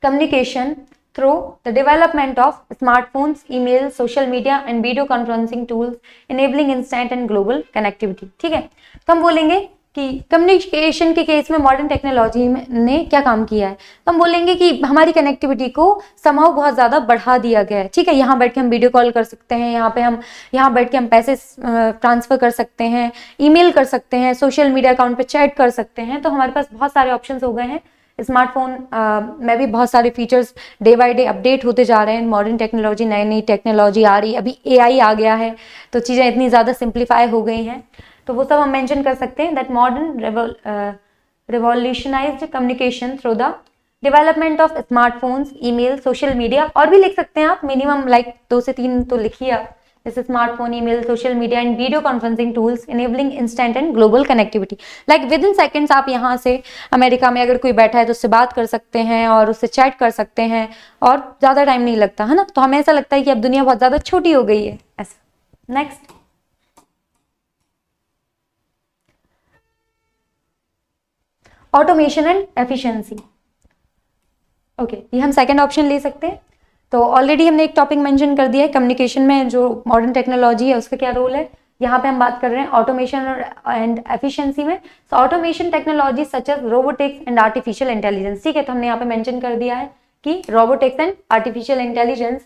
communication through the development of smartphones, email, social media and video conferencing tools enabling instant and global connectivity। ठीक है, तो हम बोलेंगे कि कम्युनिकेशन के केस में मॉडर्न टेक्नोलॉजी ने क्या काम किया है, तो हम बोलेंगे कि हमारी कनेक्टिविटी को समहाउ बहुत ज़्यादा बढ़ा दिया गया है। ठीक है, यहाँ बैठ के हम वीडियो कॉल कर सकते हैं, यहाँ बैठ के हम पैसे ट्रांसफ़र कर सकते हैं, ईमेल कर सकते हैं, सोशल मीडिया अकाउंट पे चैट कर सकते हैं। तो हमारे पास बहुत सारे ऑप्शंस हो गए हैं। स्मार्टफोन में भी बहुत सारे features day by day update होते जा रहे हैं। मॉडर्न टेक्नोलॉजी, नई नई टेक्नोलॉजी आ रही है, अभी एआई आ गया है, तो चीज़ें इतनी ज़्यादा सिंप्लीफाई हो गई हैं। तो वो सब हम मेंशन कर सकते हैं that modern revolutionised communication through the development of smartphones, email, social media, और भी लिख सकते हैं आप, मिनिमम लाइक 2 से 3 तो लिखिए आप, जैसे smartphone, email, social media and video conferencing tools enabling instant and global connectivity. Like with in seconds आप यहाँ से अमेरिका में अगर कोई बैठा है तो उससे बात कर सकते हैं और उससे चैट कर सकते हैं और ज़्यादा टाइम नहीं लगता है ना। तो हमें ऐसा लगता है कि अब दुनिया बहुत ज़्यादा छोटी हो गई है ऐसा। Next, automation and efficiency. Okay, ये हम सेकंड ऑप्शन ले सकते हैं। तो ऑलरेडी हमने एक टॉपिक मेंशन कर दिया है, कम्युनिकेशन में जो मॉडर्न टेक्नोलॉजी है उसका क्या रोल है। यहाँ पे हम बात कर रहे हैं ऑटोमेशन एंड एफिशिएंसी में। So automation technology such as robotics and artificial intelligence. ठीक है, तो हमने यहाँ पे मेंशन कर दिया है कि robotics and artificial intelligence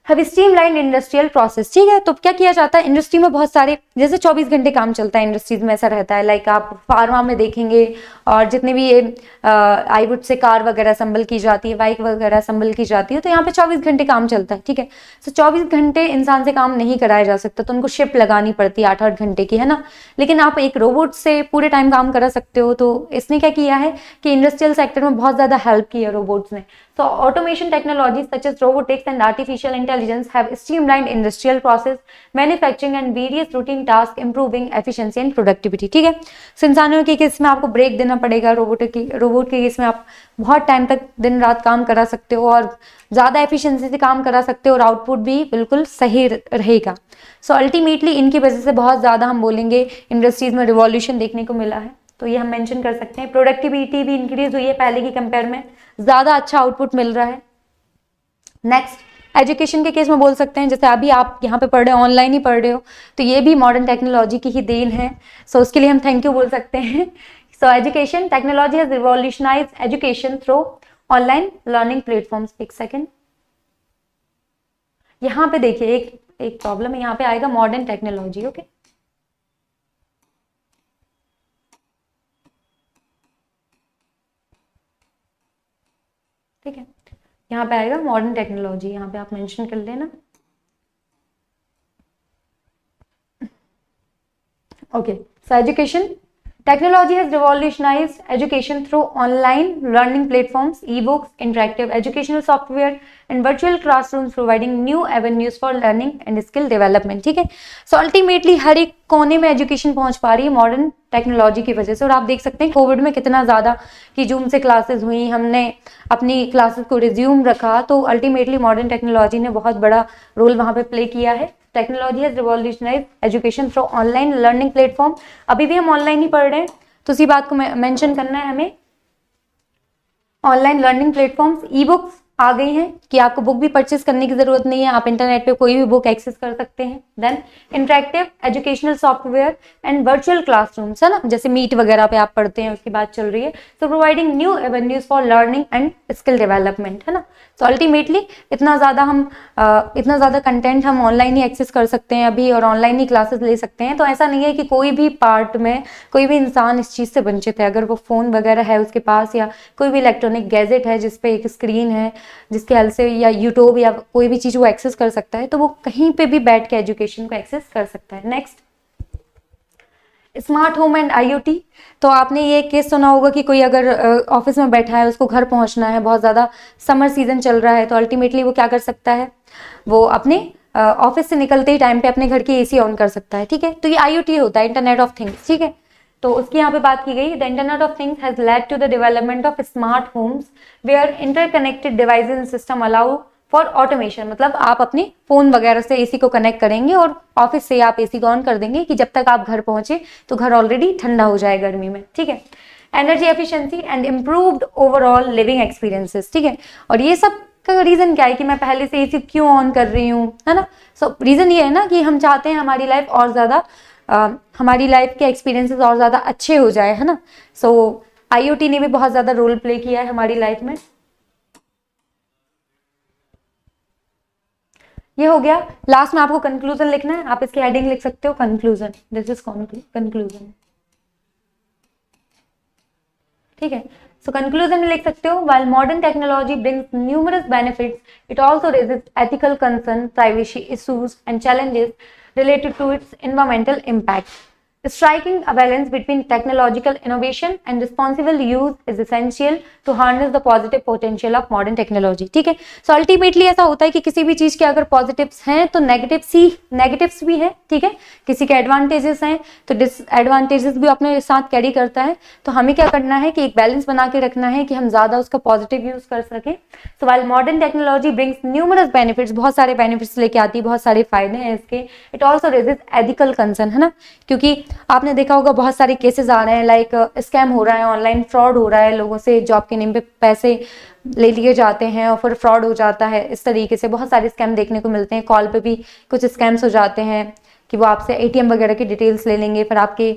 have streamlined industrial process. ठीक है, तो क्या किया जाता है इंडस्ट्री में, बहुत सारे जैसे 24 घंटे काम चलता है इंडस्ट्रीज में, ऐसा रहता है। लाइक आप फार्मा में देखेंगे और जितने भी ये आईवुड से कार वगैरह असेंबल की जाती है, बाइक वगैरह असेंबल की जाती है, तो यहाँ पे 24 घंटे काम चलता है। ठीक है, तो 24 घंटे इंसान से काम नहीं कराया जा सकता, तो उनको शिफ्ट लगानी पड़ती है 8-8 घंटे की, है ना। लेकिन आप एक रोबोट से पूरे टाइम काम करा सकते हो। तो इसने क्या किया है कि इंडस्ट्रियल सेक्टर में बहुत ज़्यादा हेल्प की है रोबोट्स ने। So automation technologies such as robotics and artificial intelligence have streamlined industrial process, manufacturing and various routine tasks, improving efficiency and productivity। ठीक है, so इंसानों के केस में आपको ब्रेक देना पड़ेगा, रोबोट के केस में आप बहुत टाइम तक दिन रात काम करा सकते हो और ज़्यादा एफिशिएंसी से काम करा सकते हो और आउटपुट भी बिल्कुल सही रहेगा। सो अल्टीमेटली इनकी वजह से बहुत ज़्यादा हम बोलेंगे इंडस्ट्रीज में रिवॉल्यूशन देखने को मिला है। तो ये हम मेंशन कर सकते हैं। प्रोडक्टिविटी भी इंक्रीज हुई है पहले की कंपेयर में, ज़्यादा अच्छा आउटपुट मिल रहा है। नेक्स्ट, एजुकेशन के केस में बोल सकते हैं, जैसे अभी आप यहाँ पे पढ़ रहे हो, ऑनलाइन ही पढ़ रहे हो, तो ये भी मॉडर्न टेक्नोलॉजी की ही देन है। सो उसके लिए हम थैंक यू बोल सकते हैं। So education technology has revolutionised education through online learning platforms. एक सेकेंड, यहाँ पे देखिए एक प्रॉब्लम है, यहाँ पे आएगा मॉडर्न टेक्नोलॉजी। ओके, ठीक है, यहाँ पे आएगा मॉडर्न टेक्नोलॉजी, यहाँ पे आप मेंशन कर लेना। Okay, so education technology has revolutionised education through online learning platforms, e books, interactive educational software and virtual classrooms providing new avenues for learning and skill development. ठीक है, सो अल्टीमेटली हर एक कोने में एजुकेशन पहुंच पा रही है मॉडर्न टेक्नोलॉजी की वजह से। और आप देख सकते हैं कोविड में कितना ज़्यादा कि जूम से क्लासेस हुई, हमने अपनी क्लासेस को रिज्यूम रखा, तो अल्टीमेटली मॉडर्न टेक्नोलॉजी ने बहुत बड़ा रोल वहाँ पे प्ले किया है। Technology has revolutionised education through online learning platform. अभी भी हम ऑनलाइन ही पढ़ रहे हैं, तो उसी बात को मेंशन करना है हमें। Online learning platforms, e books, आ गई हैं कि आपको बुक भी परचेस करने की जरूरत नहीं है, आप इंटरनेट पे कोई भी बुक एक्सेस कर सकते हैं। Then interactive educational software and virtual classrooms, है ना, जैसे मीट वगैरह पे आप पढ़ते हैं उसकी बात चल रही है। So providing new avenues for learning and skill development, है ना। सो अल्टीमेटली इतना ज़्यादा कंटेंट हम ऑनलाइन ही एक्सेस कर सकते हैं अभी, और ऑनलाइन ही क्लासेस ले सकते हैं। तो ऐसा नहीं है कि कोई भी पार्ट में कोई भी इंसान इस चीज़ से वंचित है। अगर वो फ़ोन वगैरह है उसके पास, या कोई भी इलेक्ट्रॉनिक गैजेट है जिसपे एक स्क्रीन है जिसके हेल्प से, या यूट्यूब या कोई भी चीज़ वो एक्सेस कर सकता है, तो वो कहीं पे भी बैठ के एजुकेशन को एक्सेस कर सकता है। Next, smart home and IoT। तो आपने ये केस सुना होगा कि कोई अगर ऑफिस में बैठा है, उसको घर पहुंचना है, बहुत ज़्यादा समर सीजन चल रहा है, तो अल्टीमेटली वो क्या कर सकता है, वो अपने ऑफिस से निकलते ही टाइम पे अपने घर की AC ऑन कर सकता है, ठीक है। तो ये IoT होता है, इंटरनेट ऑफ थिंग्स, ठीक है। तो उसकी यहाँ पे बात की गई, the internet of things has led to the development of smart homes where interconnected devices and system allow for automation. मतलब आप अपने फोन वगैरह से AC को कनेक्ट करेंगे और ऑफिस से आप AC को ऑन कर देंगे कि जब तक आप घर पहुंचे तो घर ऑलरेडी ठंडा हो जाए गर्मी में, ठीक है। Energy efficiency and improved overall living experiences, ठीक है। और ये सब का रीजन क्या है कि मैं पहले से AC क्यों ऑन कर रही हूँ, है ना। सो रीजन ये है ना कि हम चाहते हैं हमारी लाइफ और ज्यादा हमारी लाइफ के एक्सपीरियंसेस और ज्यादा अच्छे हो जाए, है ना। सो IoT ने भी बहुत ज्यादा रोल प्ले किया है हमारी लाइफ में। ये हो गया। लास्ट में आपको कंक्लूजन लिखना है, आप इसकी हेडिंग लिख सकते हो कंक्लूजन, दिस इज कंक्लूजन, ठीक है। सो कंक्लूजन में लिख सकते हो, while modern technology brings numerous benefits, it also raises ethical concerns, privacy issues and challenges related to its environmental impact. Striking a balance between technological innovation and responsible use is essential to harness the positive potential of modern technology, ठीक है। So ultimately ऐसा होता है कि किसी भी चीज के अगर पॉजिटिव्स हैं तो नेगेटिव्स भी हैं, ठीक है। किसी के एडवांटेजेस हैं तो डिसएडवांटेजेस भी अपने साथ कैरी करता है। तो हमें क्या करना है कि एक बैलेंस बना के रखना है कि हम ज्यादा उसका पॉजिटिव यूज कर सकें। So while modern technology brings numerous benefits, बहुत सारे बेनिफिट्स लेके आती है, बहुत सारे फायदे हैं इसके। It also raises ethical concern, है ना, क्योंकि आपने देखा होगा बहुत सारे केसेस आ रहे हैं, लाइक स्कैम हो रहा है, ऑनलाइन फ्रॉड हो रहा है, लोगों से जॉब के नेम पे पैसे ले लिए जाते हैं और फिर फ्रॉड हो जाता है। इस तरीके से बहुत सारे स्कैम देखने को मिलते हैं। कॉल पे भी कुछ स्कैम्स हो जाते हैं कि वो आपसे ATM वगैरह की डिटेल्स ले लेंगे, फिर आपके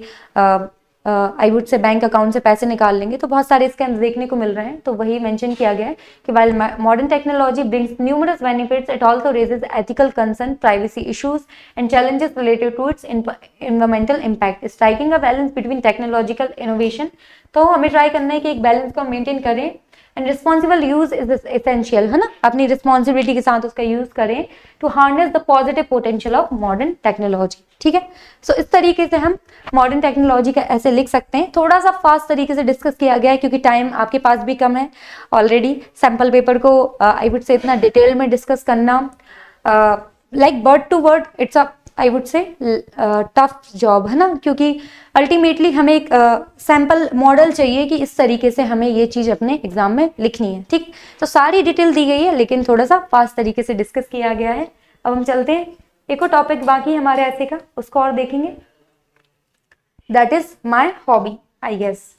आई वुड से बैंक अकाउंट से पैसे निकाल लेंगे। तो बहुत सारे स्कैम्स देखने को मिल रहे हैं। तो वही मेंशन किया गया है कि while modern technology brings numerous benefits, it also raises ethical concern, privacy issues and challenges related to its environmental impact. Striking a balance between technological innovation, तो हमें ट्राई करना है कि एक बैलेंस को मेंटेन करें, and responsible use is essential, है ना, अपनी रिस्पॉन्सिबिलिटी के साथ उसका यूज करें to harness the positive potential of modern technology, ठीक है। सो इस तरीके से हम मॉडर्न टेक्नोलॉजी का ऐसे लिख सकते हैं। थोड़ा सा फास्ट तरीके से डिस्कस किया गया है क्योंकि टाइम आपके पास भी कम है ऑलरेडी। सैम्पल पेपर को आई वुड से इतना डिटेल में डिस्कस करना, like word to word, it's a I would say tough job, है ना, क्योंकि अल्टीमेटली हमें एक सैम्पल मॉडल चाहिए कि इस तरीके से हमें ये चीज अपने एग्जाम में लिखनी है, ठीक। तो सारी डिटेल दी गई है लेकिन थोड़ा सा फास्ट तरीके से डिस्कस किया गया है। अब हम चलते हैं, एक और टॉपिक बाकी हमारे ऐसे का, उसको और देखेंगे, that is my hobby, I guess.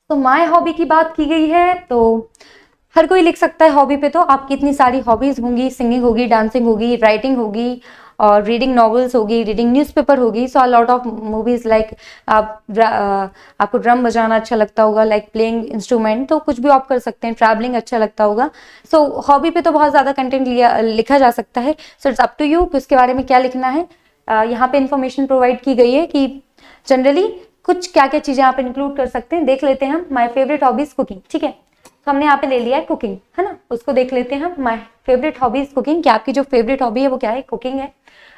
तो माई हॉबी की बात की गई है तो हर कोई लिख सकता है हॉबी पे। तो आपकी इतनी सारी हॉबीज होंगी, सिंगिंग होगी, डांसिंग होगी, राइटिंग होगी, और रीडिंग नॉवेल्स होगी, रीडिंग न्यूज़पेपर होगी। So a lot of movies, like आपको ड्रम बजाना अच्छा लगता होगा, लाइक प्लेइंग इंस्ट्रूमेंट, तो कुछ भी आप कर सकते हैं। ट्रैवलिंग अच्छा लगता होगा। सो हॉबी पे तो बहुत ज़्यादा कंटेंट लिखा जा सकता है। So it's up to you कि उसके बारे में क्या लिखना है। यहाँ पे इंफॉर्मेशन प्रोवाइड की गई है कि जनरली कुछ क्या क्या चीज़ें आप इंक्लूड कर सकते हैं। देख लेते हैं हम। माई फेवरेट हॉबीज कुकिंग, ठीक है, तो हमने यहाँ पे ले लिया है कुकिंग, है ना, उसको देख लेते हैं हम। माई फेवरेट हॉबीज कुकिंग, कि आपकी जो फेवरेट हॉबी है वो क्या है, कुकिंग है।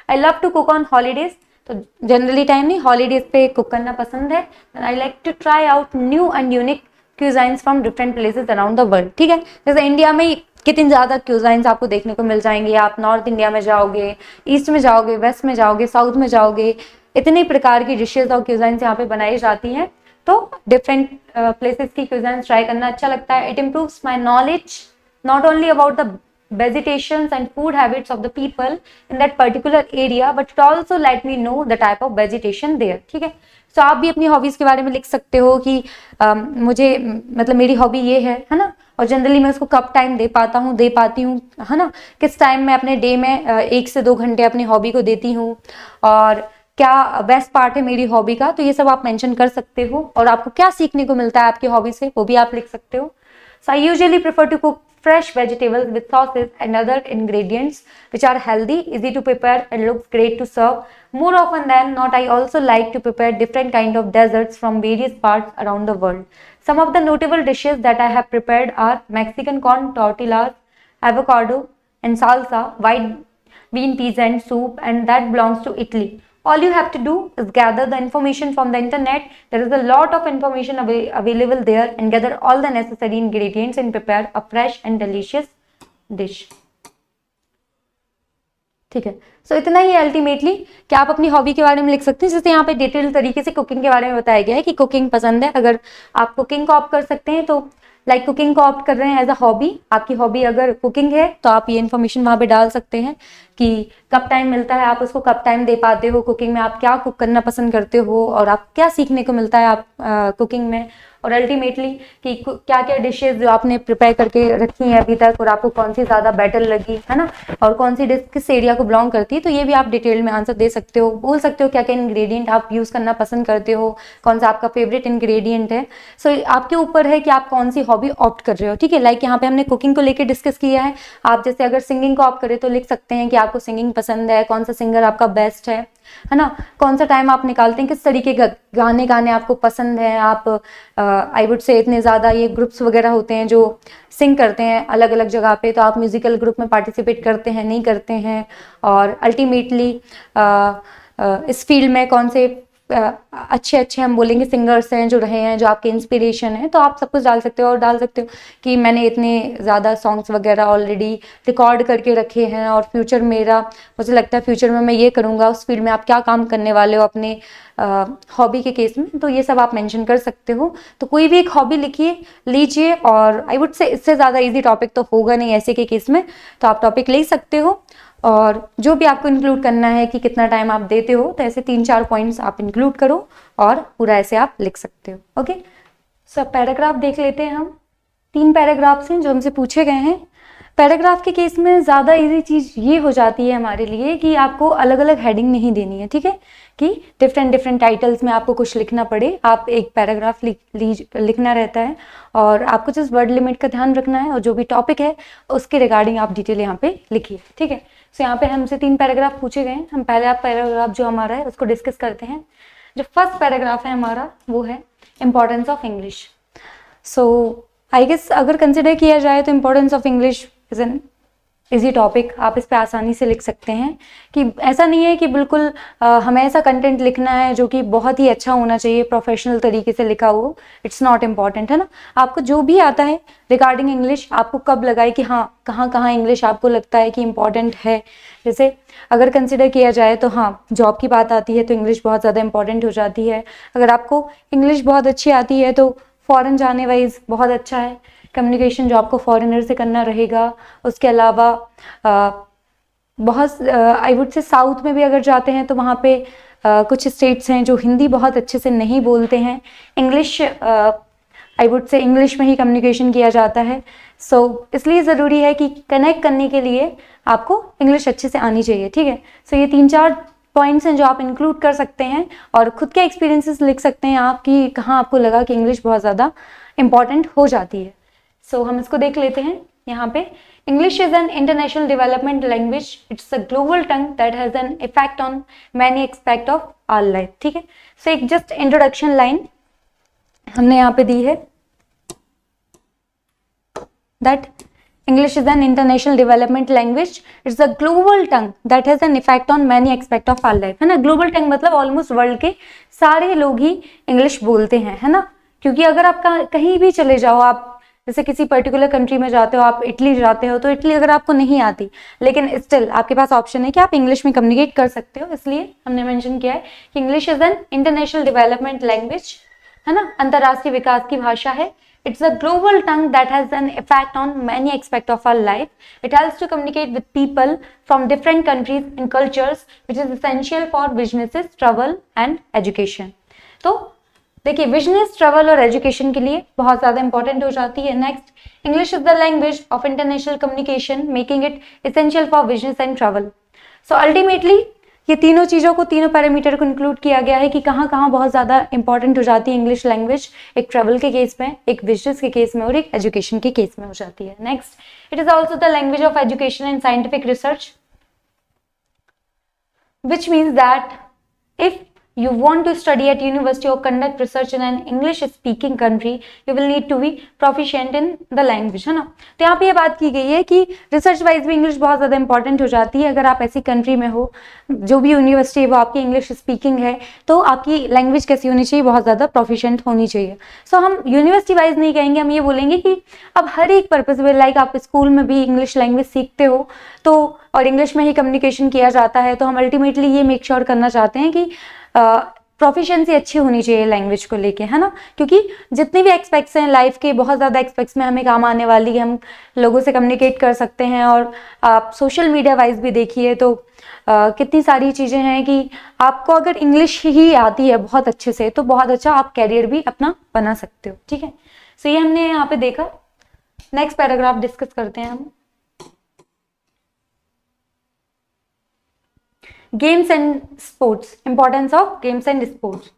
I love to cook on holidays, तो जनरली टाइम नहीं, हॉलीडेज पे कुक करना पसंद है। I like to try out new and unique cuisines from different places around the world, ठीक है। जैसे इंडिया में कितनी ज़्यादा क्यूजाइंस आपको देखने को मिल जाएंगे। आप नॉर्थ इंडिया में जाओगे, ईस्ट में जाओगे, वेस्ट में जाओगे, साउथ में जाओगे, इतने प्रकार की डिशेज और क्यूजाइंस यहाँ पे बनाई जाती हैं। तो डिफरेंट प्लेसेस की क्यूजाइंस ट्राई करना अच्छा लगता है। It improves my knowledge not only about the vegetations and food habits of the people in that particular area, but it also let me know the type of vegetation there. ठीक है, so आप भी अपनी hobbies के बारे में लिख सकते हो कि मुझे मतलब मेरी हॉबी ये है ना, और जनरली मैं उसको कब टाइम दे पाती हूँ, है ना, किस टाइम मैं अपने डे में 1 से 2 घंटे अपनी हॉबी को देती हूँ, और क्या बेस्ट पार्ट है मेरी हॉबी का, तो ये सब आप मेंशन कर सकते हो। और आपको क्या सीखने को मिलता है आपकी हॉबी से, वो भी आप लिख सकते हो। So I usually prefer to cook fresh vegetables with sauces and other ingredients which are healthy, easy to prepare and looks great to serve. More often than not, I also like to prepare different kind of desserts from various parts around the world. Some of the notable dishes that I have prepared are Mexican corn tortillas, avocado and salsa, white bean peas and soup, and that belongs to Italy. All you have to do is gather the information from the internet. There is a lot of information available there, and gather all the necessary ingredients and prepare a fresh and delicious dish. ठीक है, सो इतना ही ultimately कि आप अपनी hobby के बारे में लिख सकते हैं। जैसे यहाँ पे डिटेल तरीके से कुकिंग के बारे में बताया गया है कि कुकिंग पसंद है, अगर आप कुकिंग को ऑप्ट कर सकते हैं तो लाइक कुकिंग को ऑप्ट कर रहे हैं एज अ हॉबी, आपकी हॉबी अगर कुकिंग है तो आप ये इन्फॉर्मेशन वहाँ पे डाल सकते हैं कि कब टाइम मिलता है, आप उसको कब टाइम दे पाते हो कुकिंग में, आप क्या कुक करना पसंद करते हो, और आप क्या सीखने को मिलता है आप कुकिंग में, और अल्टीमेटली कि क्या क्या डिशेस जो आपने प्रिपेयर करके रखी हैं अभी तक, और आपको कौन सी ज़्यादा बेटर लगी, है ना, और कौन सी डिश किस एरिया को बिलोंग करती है, तो ये भी आप डिटेल में आंसर दे सकते हो। बोल सकते हो क्या क्या इंग्रेडिएंट आप यूज़ करना पसंद करते हो, कौन सा आपका फेवरेट इंग्रेडिएंट है। सो आपके ऊपर है कि आप कौन सी हॉबी ऑप्ट कर रहे हो। ठीक है, लाइक यहाँ पे हमने कुकिंग को लेकर डिस्कस किया है। आप जैसे अगर सिंगिंग को ऑप्ट करें तो लिख सकते हैं कि आपको सिंगिंग पसंद है, कौन सा सिंगर आपका बेस्ट है ना, कौन सा टाइम आप निकालते हैं, किस तरीके के गाने आपको पसंद है। आप आई वुड से इतने ज़्यादा ये ग्रुप्स वगैरह होते हैं जो सिंग करते हैं अलग अलग जगह पे, तो आप म्यूजिकल ग्रुप में पार्टिसिपेट करते हैं नहीं करते हैं, और अल्टीमेटली इस फील्ड में कौन से अच्छे हम बोलेंगे सिंगर्स हैं जो रहे हैं, जो आपके इंस्पिरेशन है, तो आप सब कुछ डाल सकते हो। और डाल सकते हो कि मैंने इतने ज़्यादा सॉन्ग्स वगैरह ऑलरेडी रिकॉर्ड करके रखे हैं, और फ्यूचर मेरा मुझे लगता है फ्यूचर में मैं ये करूँगा, उस फील्ड में आप क्या काम करने वाले हो अपने हॉबी के केस में, तो ये सब आप मेंशन कर सकते हो। तो कोई भी एक हॉबी लिखिए लीजिए, और आई वुड से इससे ज़्यादा इजी टॉपिक तो होगा नहीं ऐसे के केस में, तो आप टॉपिक ले सकते हो। और जो भी आपको इंक्लूड करना है कि कितना टाइम आप देते हो, तो ऐसे 3-4 पॉइंट्स आप इंक्लूड करो और पूरा ऐसे आप लिख सकते हो। ओके, सो पैराग्राफ देख लेते हैं हम। 3 पैराग्राफ्स हैं जो हमसे पूछे गए हैं। पैराग्राफ के केस में ज़्यादा इजी चीज़ ये हो जाती है हमारे लिए कि आपको अलग अलग हेडिंग नहीं देनी है। ठीक है, कि डिफरेंट टाइटल्स में आपको कुछ लिखना पड़े, आप एक पैराग्राफ लिखना रहता है, और आपको जिस वर्ड लिमिट का ध्यान रखना है, और जो भी टॉपिक है उसके रिगार्डिंग आप डिटेल यहाँ पे लिखिए। ठीक है, सो यहाँ पे हमसे 3 पैराग्राफ पूछे गए हैं। हम पहले पैराग्राफ जो हमारा है उसको डिस्कस करते हैं। जो फर्स्ट पैराग्राफ है हमारा वो है importance of English. So I guess अगर कंसिडर किया जाए तो importance of English is an easy topic, आप इस पे आसानी से लिख सकते हैं। कि ऐसा नहीं है कि बिल्कुल हमें ऐसा कंटेंट लिखना है जो कि बहुत ही अच्छा होना चाहिए, प्रोफेशनल तरीके से लिखा हो, इट्स नॉट इम्पॉर्टेंट, है ना। आपको जो भी आता है रिगार्डिंग इंग्लिश, आपको कब लगाए कि हाँ कहाँ इंग्लिश आपको लगता है कि इम्पॉर्टेंट है। जैसे अगर कंसिडर किया जाए तो हाँ, जॉब की बात आती है तो इंग्लिश बहुत ज़्यादा इंपॉर्टेंट हो जाती है। अगर आपको इंग्लिश बहुत अच्छी आती है तो फॉरेन जाने वाइज बहुत अच्छा है, कम्युनिकेशन जो आपको फॉरेनर से करना रहेगा। उसके अलावा बहुत आई वुड से साउथ में भी अगर जाते हैं तो वहाँ पे कुछ स्टेट्स हैं जो हिंदी बहुत अच्छे से नहीं बोलते हैं, इंग्लिश आई वुड से इंग्लिश में ही कम्युनिकेशन किया जाता है। सो इसलिए ज़रूरी है कि कनेक्ट करने के लिए आपको इंग्लिश अच्छे से आनी चाहिए। ठीक है, सो ये 3-4 पॉइंट्स हैं जो आप इंक्लूड कर सकते हैं, और खुद के एक्सपीरियंसेस लिख सकते हैं आप कि कहाँ आपको लगा कि इंग्लिश बहुत ज़्यादा इंपॉर्टेंट हो जाती है। सो हम इसको देख लेते हैं। यहाँ पे English is an international development language, it's a global tongue that has an effect on many aspect of our life. ठीक है, सो एक जस्ट इंट्रोडक्शन लाइन हमने यहाँ पे दी है, that English is an international development language. It's a global tongue that has an effect on many aspects of our life. है ना, global टंग मतलब ऑलमोस्ट वर्ल्ड के सारे लोग ही इंग्लिश बोलते हैं, है ना। क्योंकि अगर आप कहीं भी चले जाओ, आप जैसे किसी पर्टिकुलर कंट्री में जाते हो, आप इटली जाते हो, तो इटली अगर आपको नहीं आती, लेकिन स्टिल आपके पास ऑप्शन है कि आप इंग्लिश में कम्युनिकेट कर सकते हो। इसलिए हमने मेंशन किया है कि English is an international development language, है ना, अंतर्राष्ट्रीय विकास की भाषा है। It's a global tongue that has an effect on many aspects of our life. It helps to communicate with people from different countries and cultures, which is essential for businesses, travel and education. तो देखिए business, travel और education के लिए बहुत ज़्यादा important हो जाती है. Next, English is the language of international communication, making it essential for business and travel. So ultimately ये तीनों चीज़ों को, तीनों पैरामीटर को इंक्लूड किया गया है कि कहाँ कहाँ बहुत ज़्यादा इंपॉर्टेंट हो जाती है इंग्लिश लैंग्वेज, एक ट्रैवल के केस में, एक बिजनेस के केस में और एक एजुकेशन के केस में हो जाती है. Next, it is also the language of education and scientific research, which means that if you want to study at university or conduct research in an English speaking country, you will need to be proficient in the language, है ना. तो यहाँ पे ये बात की गई है कि रिसर्च वाइज भी इंग्लिश बहुत ज़्यादा इंपॉर्टेंट हो जाती है. अगर आप ऐसी कंट्री में हो, जो भी यूनिवर्सिटी है वो आपकी इंग्लिश स्पीकिंग है, तो आपकी लैंग्वेज कैसी होनी चाहिए, बहुत ज़्यादा प्रोफिशिएंट होनी चाहिए. सो हम यूनिवर्सिटी वाइज नहीं कहेंगे, हम ये बोलेंगे कि अब हर एक पर्पज में, लाइक आप स्कूल में भी इंग्लिश लैंग्वेज सीखते हो तो और इंग्लिश में ही कम्युनिकेशन किया जाता है, तो हम अल्टीमेटली ये मेक श्योर करना चाहते हैं कि प्रोफिशिएंसी अच्छी होनी चाहिए लैंग्वेज को लेके, है ना. क्योंकि जितने भी एक्सपेक्ट्स हैं लाइफ के, बहुत ज़्यादा एक्सपेक्ट्स में हमें काम आने वाली है. हम लोगों से कम्युनिकेट कर सकते हैं और आप सोशल मीडिया वाइज भी देखिए तो कितनी सारी चीज़ें हैं कि आपको अगर इंग्लिश ही आती है बहुत अच्छे से तो बहुत अच्छा आप कैरियर भी अपना बना सकते हो. ठीक है, सो ये हमने यहाँ पे देखा. नेक्स्ट पैराग्राफ डिस्कस करते हैं हम. Games and sports, importance of games and sports.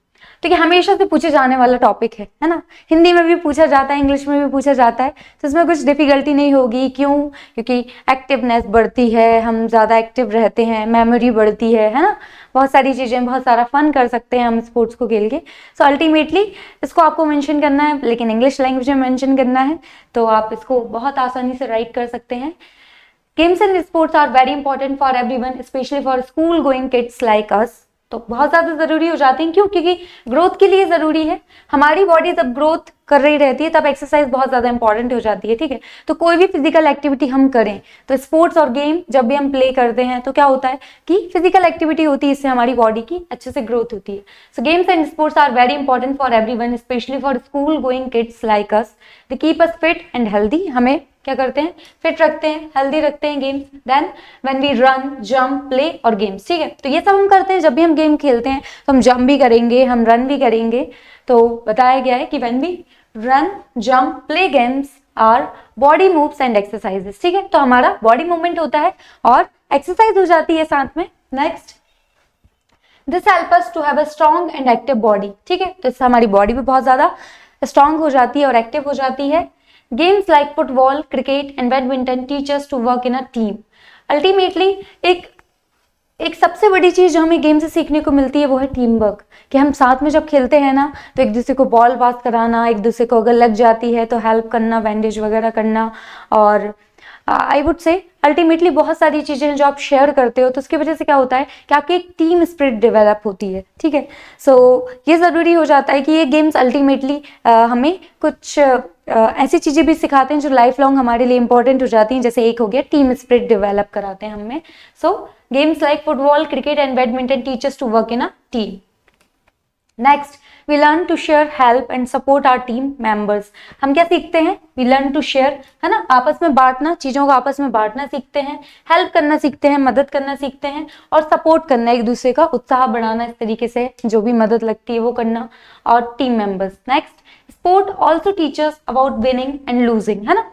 तो ये हमेशा से पूछे जाने वाला टॉपिक है ना. हिंदी में भी पूछा जाता है, इंग्लिश में भी पूछा जाता है, तो इसमें कुछ डिफिकल्टी नहीं होगी. क्यों? क्योंकि एक्टिवनेस बढ़ती है, हम ज़्यादा एक्टिव रहते हैं, मेमोरी बढ़ती है ना. बहुत सारी चीज़ें, बहुत सारा फन कर सकते हैं हम स्पोर्ट्स को खेल के. सो अल्टीमेटली इसको आपको मेंशन करना है, लेकिन इंग्लिश लैंग्वेज में मेंशन करना है, तो आप इसको बहुत आसानी से राइट कर सकते हैं. Games and sports are very important for everyone, especially for school going kids like us. तो बहुत ज़्यादा ज़रूरी हो जाती हैं. क्यों? क्योंकि ग्रोथ के लिए ज़रूरी है. हमारी बॉडी जब ग्रोथ कर रही रहती है तब एक्सरसाइज बहुत ज़्यादा इंपॉर्टेंट हो जाती है. ठीक है, तो कोई भी फिजिकल एक्टिविटी हम करें तो स्पोर्ट्स और गेम जब भी हम प्ले करते हैं तो क्या होता है कि फिजिकल एक्टिविटी होती है, इससे हमारी बॉडी की अच्छे से ग्रोथ होती है. So games and sports are very important for everyone, specially for school going kids like us. They keep us fit and healthy. हमें क्या करते हैं? फिट रखते हैं, हेल्दी रखते हैं games. Then when we run, jump, play और games. ठीक है, तो ये सब हम करते हैं. जब भी हम गेम खेलते हैं तो हम जंप भी करेंगे, हम रन भी करेंगे. तो बताया गया है कि when we run, jump, play games are body moves and exercises. ठीक है, तो हमारा बॉडी मूवमेंट होता है और एक्सरसाइज हो जाती है साथ में. Next, this help us to have a strong and active body. ठीक है, तो इससे हमारी बॉडी भी बहुत ज्यादा स्ट्रॉन्ग हो जाती है और एक्टिव हो जाती है. Games like football, cricket and badminton teach us to work in a team. Ultimately एक सबसे बड़ी चीज जो हमें गेम से सीखने को मिलती है वो है टीम वर्क. कि हम साथ में जब खेलते हैं ना तो एक दूसरे को बॉल पास कराना, एक दूसरे को अगर लग जाती है तो हेल्प करना, बैंडेज वगैरह करना. और आई वुड से अल्टीमेटली बहुत सारी चीज़ें हैं जो आप शेयर करते हो, तो उसकी वजह से क्या होता है कि आपकी एक टीम स्पिरिट डेवलप होती है. ठीक है, सो ये ज़रूरी हो जाता है कि ये गेम्स अल्टीमेटली हमें कुछ ऐसी चीज़ें भी सिखाते हैं जो लाइफ लॉन्ग हमारे लिए इंपॉर्टेंट हो जाती हैं. जैसे एक हो गया टीम स्पिरिट डेवलप कराते हैं हमें. So games like football, cricket and badminton teach us to work in a team. Next, we learn to share, help and support our team members. हम क्या सीखते हैं? वी लर्न टू शेयर, है ना, आपस में बांटना, चीज़ों को आपस में बांटना सीखते हैं, हेल्प करना सीखते हैं, मदद करना सीखते हैं, और सपोर्ट करना, एक दूसरे का उत्साह बढ़ाना, इस तरीके से जो भी मदद लगती है वो करना, और team members. Next, sport also teachers about winning and losing. है ना,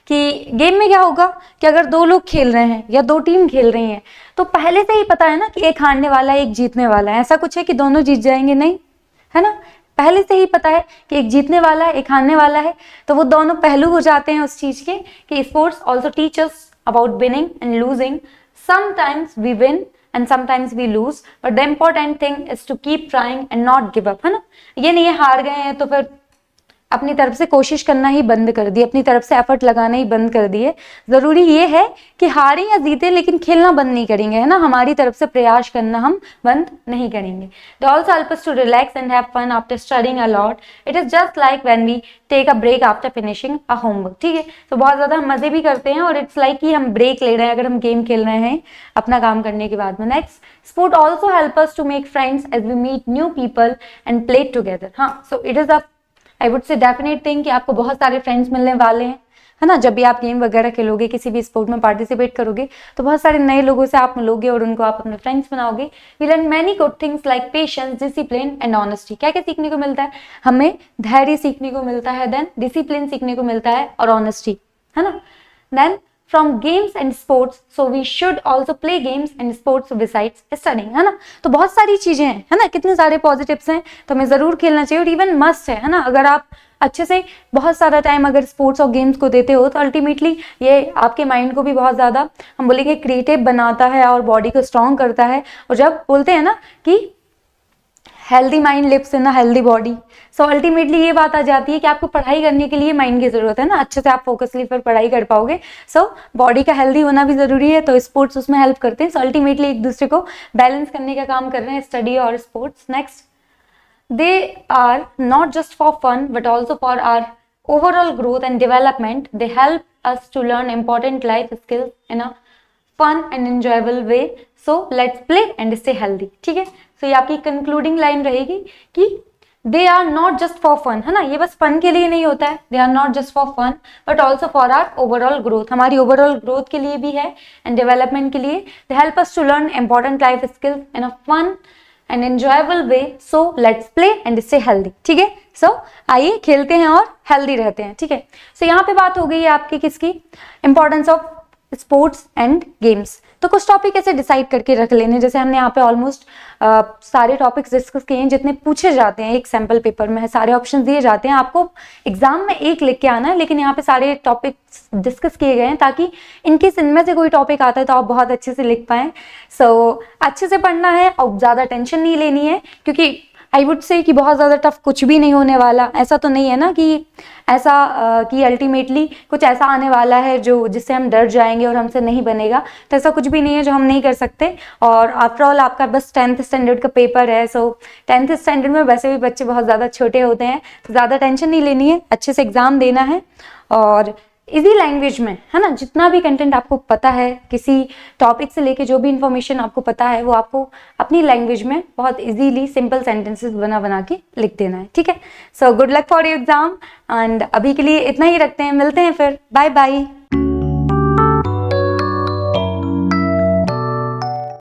कि गेम में क्या होगा कि अगर दो लोग खेल रहे हैं या दो टीम खेल रही हैं तो पहले से ही पता है ना कि एक हारने वाला है, एक जीतने वाला है. ऐसा कुछ है कि दोनों जीत जाएंगे? नहीं, है ना. पहले से ही पता है कि एक जीतने वाला है, एक हारने वाला है. तो वो दोनों पहलू हो जाते हैं उस चीज के कि sports also teach us about winning and losing. Sometimes we win and sometimes we lose, but the important thing is to keep trying and not give up. है ना, ये नहीं है हार गए हैं तो फिर अपनी तरफ से कोशिश करना ही बंद कर दिए, अपनी तरफ से एफर्ट लगाना ही बंद कर दिए. जरूरी ये है कि हारें या जीते लेकिन खेलना बंद नहीं करेंगे, है ना, हमारी तरफ से प्रयास करना हम बंद नहीं करेंगे. They also help us to relax and have fun after studying a lot. It is just like when we take a break after finishing a homework. ठीक है, तो बहुत ज्यादा हम मजे भी करते हैं और इट्स लाइक कि हम ब्रेक ले रहे हैं अगर हम गेम खेल रहे हैं अपना काम करने के बाद में. Next, sport also help us to make friends as we meet new people and play together. हाँ, so it is a I would say definite thing कि आपको बहुत सारे फ्रेंड्स मिलने वाले हैं, है ना। जब भी आप गेम वगैरह खेलोगे, किसी भी स्पोर्ट में पार्टिसिपेट करोगे, तो बहुत सारे नए लोगों से आप मिलोगे और उनको आप अपने फ्रेंड्स बनाओगे। We learn many good things like patience, discipline and honesty. क्या क्या सीखने को मिलता है हमें? धैर्य सीखने को मिलता है, देन डिसिप्लिन सीखने को मिलता है और ऑनेस्टी, है ना। Then from games and sports, so we should also play games and sports besides studying, है ना। तो बहुत सारी चीजें हैं, है ना, कितने सारे पॉजिटिव्स हैं, तो हमें जरूर खेलना चाहिए और इवन मस्ट है ना। अगर आप अच्छे से बहुत सारा टाइम अगर स्पोर्ट्स और गेम्स को देते हो तो अल्टीमेटली ये आपके माइंड को भी बहुत ज़्यादा, हम बोलेंगे, क्रिएटिव बनाता है और बॉडी को स्ट्रॉन्ग करता है। और जब बोलते हैं ना कि healthy mind lives in a healthy body, so ultimately ये बात आ जाती है कि आपको पढ़ाई करने के लिए माइंड की जरूरत है ना, अच्छे से आप फोकसली फिर पढ़ाई कर पाओगे। सो बॉडी का हेल्दी होना भी जरूरी है, तो स्पोर्ट्स उसमें हेल्प करते हैं। सो अल्टीमेटली एक दूसरे को बैलेंस करने का काम कर रहे हैं, स्टडी और sports. Next, they are not just for fun but also for our overall growth and development. They help us to learn important life skills in a fun and enjoyable way. So let's play and stay healthy, ठीक है। so ये आपकी concluding line रहेगी कि they are not just for fun, है ना, ये बस फन के लिए नहीं होता है। they are not just for fun but also for our overall growth, हमारी ओवरऑल ग्रोथ के लिए भी है एंड डेवलपमेंट के लिए। they help us to learn important life skills in a fun and enjoyable way. So let's play and stay healthy, ठीक है। so आइए खेलते हैं और हेल्दी रहते हैं, ठीक है। so यहाँ पे बात हो गई है आपकी किसकी? Importance of sports and games. तो कुछ टॉपिक ऐसे डिसाइड करके रख लेने, जैसे हमने यहाँ पे ऑलमोस्ट सारे टॉपिक्स डिस्कस किए हैं जितने पूछे जाते हैं। एक सैम्पल पेपर में है, सारे ऑप्शन दिए जाते हैं, आपको एग्जाम में एक लिख के आना है, लेकिन यहाँ पे सारे टॉपिक्स डिस्कस किए गए हैं ताकि इनकेस इनमें से कोई टॉपिक आता है तो आप बहुत अच्छे से लिख पाएं। सो अच्छे से पढ़ना है और ज़्यादा टेंशन नहीं लेनी है, क्योंकि आई वुड से कि बहुत ज़्यादा टफ कुछ भी नहीं होने वाला। ऐसा तो नहीं है ना कि ऐसा कि अल्टीमेटली कुछ ऐसा आने वाला है जो जिससे हम डर जाएंगे और हमसे नहीं बनेगा, तो ऐसा कुछ भी नहीं है जो हम नहीं कर सकते। और आफ्टर ऑल आपका बस 10th स्टैंडर्ड का पेपर है। सो 10th स्टैंडर्ड में वैसे भी बच्चे बहुत ज़्यादा छोटे होते हैं, तो ज़्यादा टेंशन नहीं लेनी है, अच्छे से एग्ज़ाम देना है और इजी लैंग्वेज में, है ना। जितना भी कंटेंट आपको पता है, किसी टॉपिक से लेके जो भी इंफॉर्मेशन आपको पता है, वो आपको अपनी लैंग्वेज में बहुत इजीली सिंपल सेंटेंसेस बना बना के लिख देना है, ठीक है। So good luck for your exam and अभी के लिए इतना ही रखते हैं, मिलते हैं फिर, बाय बाय।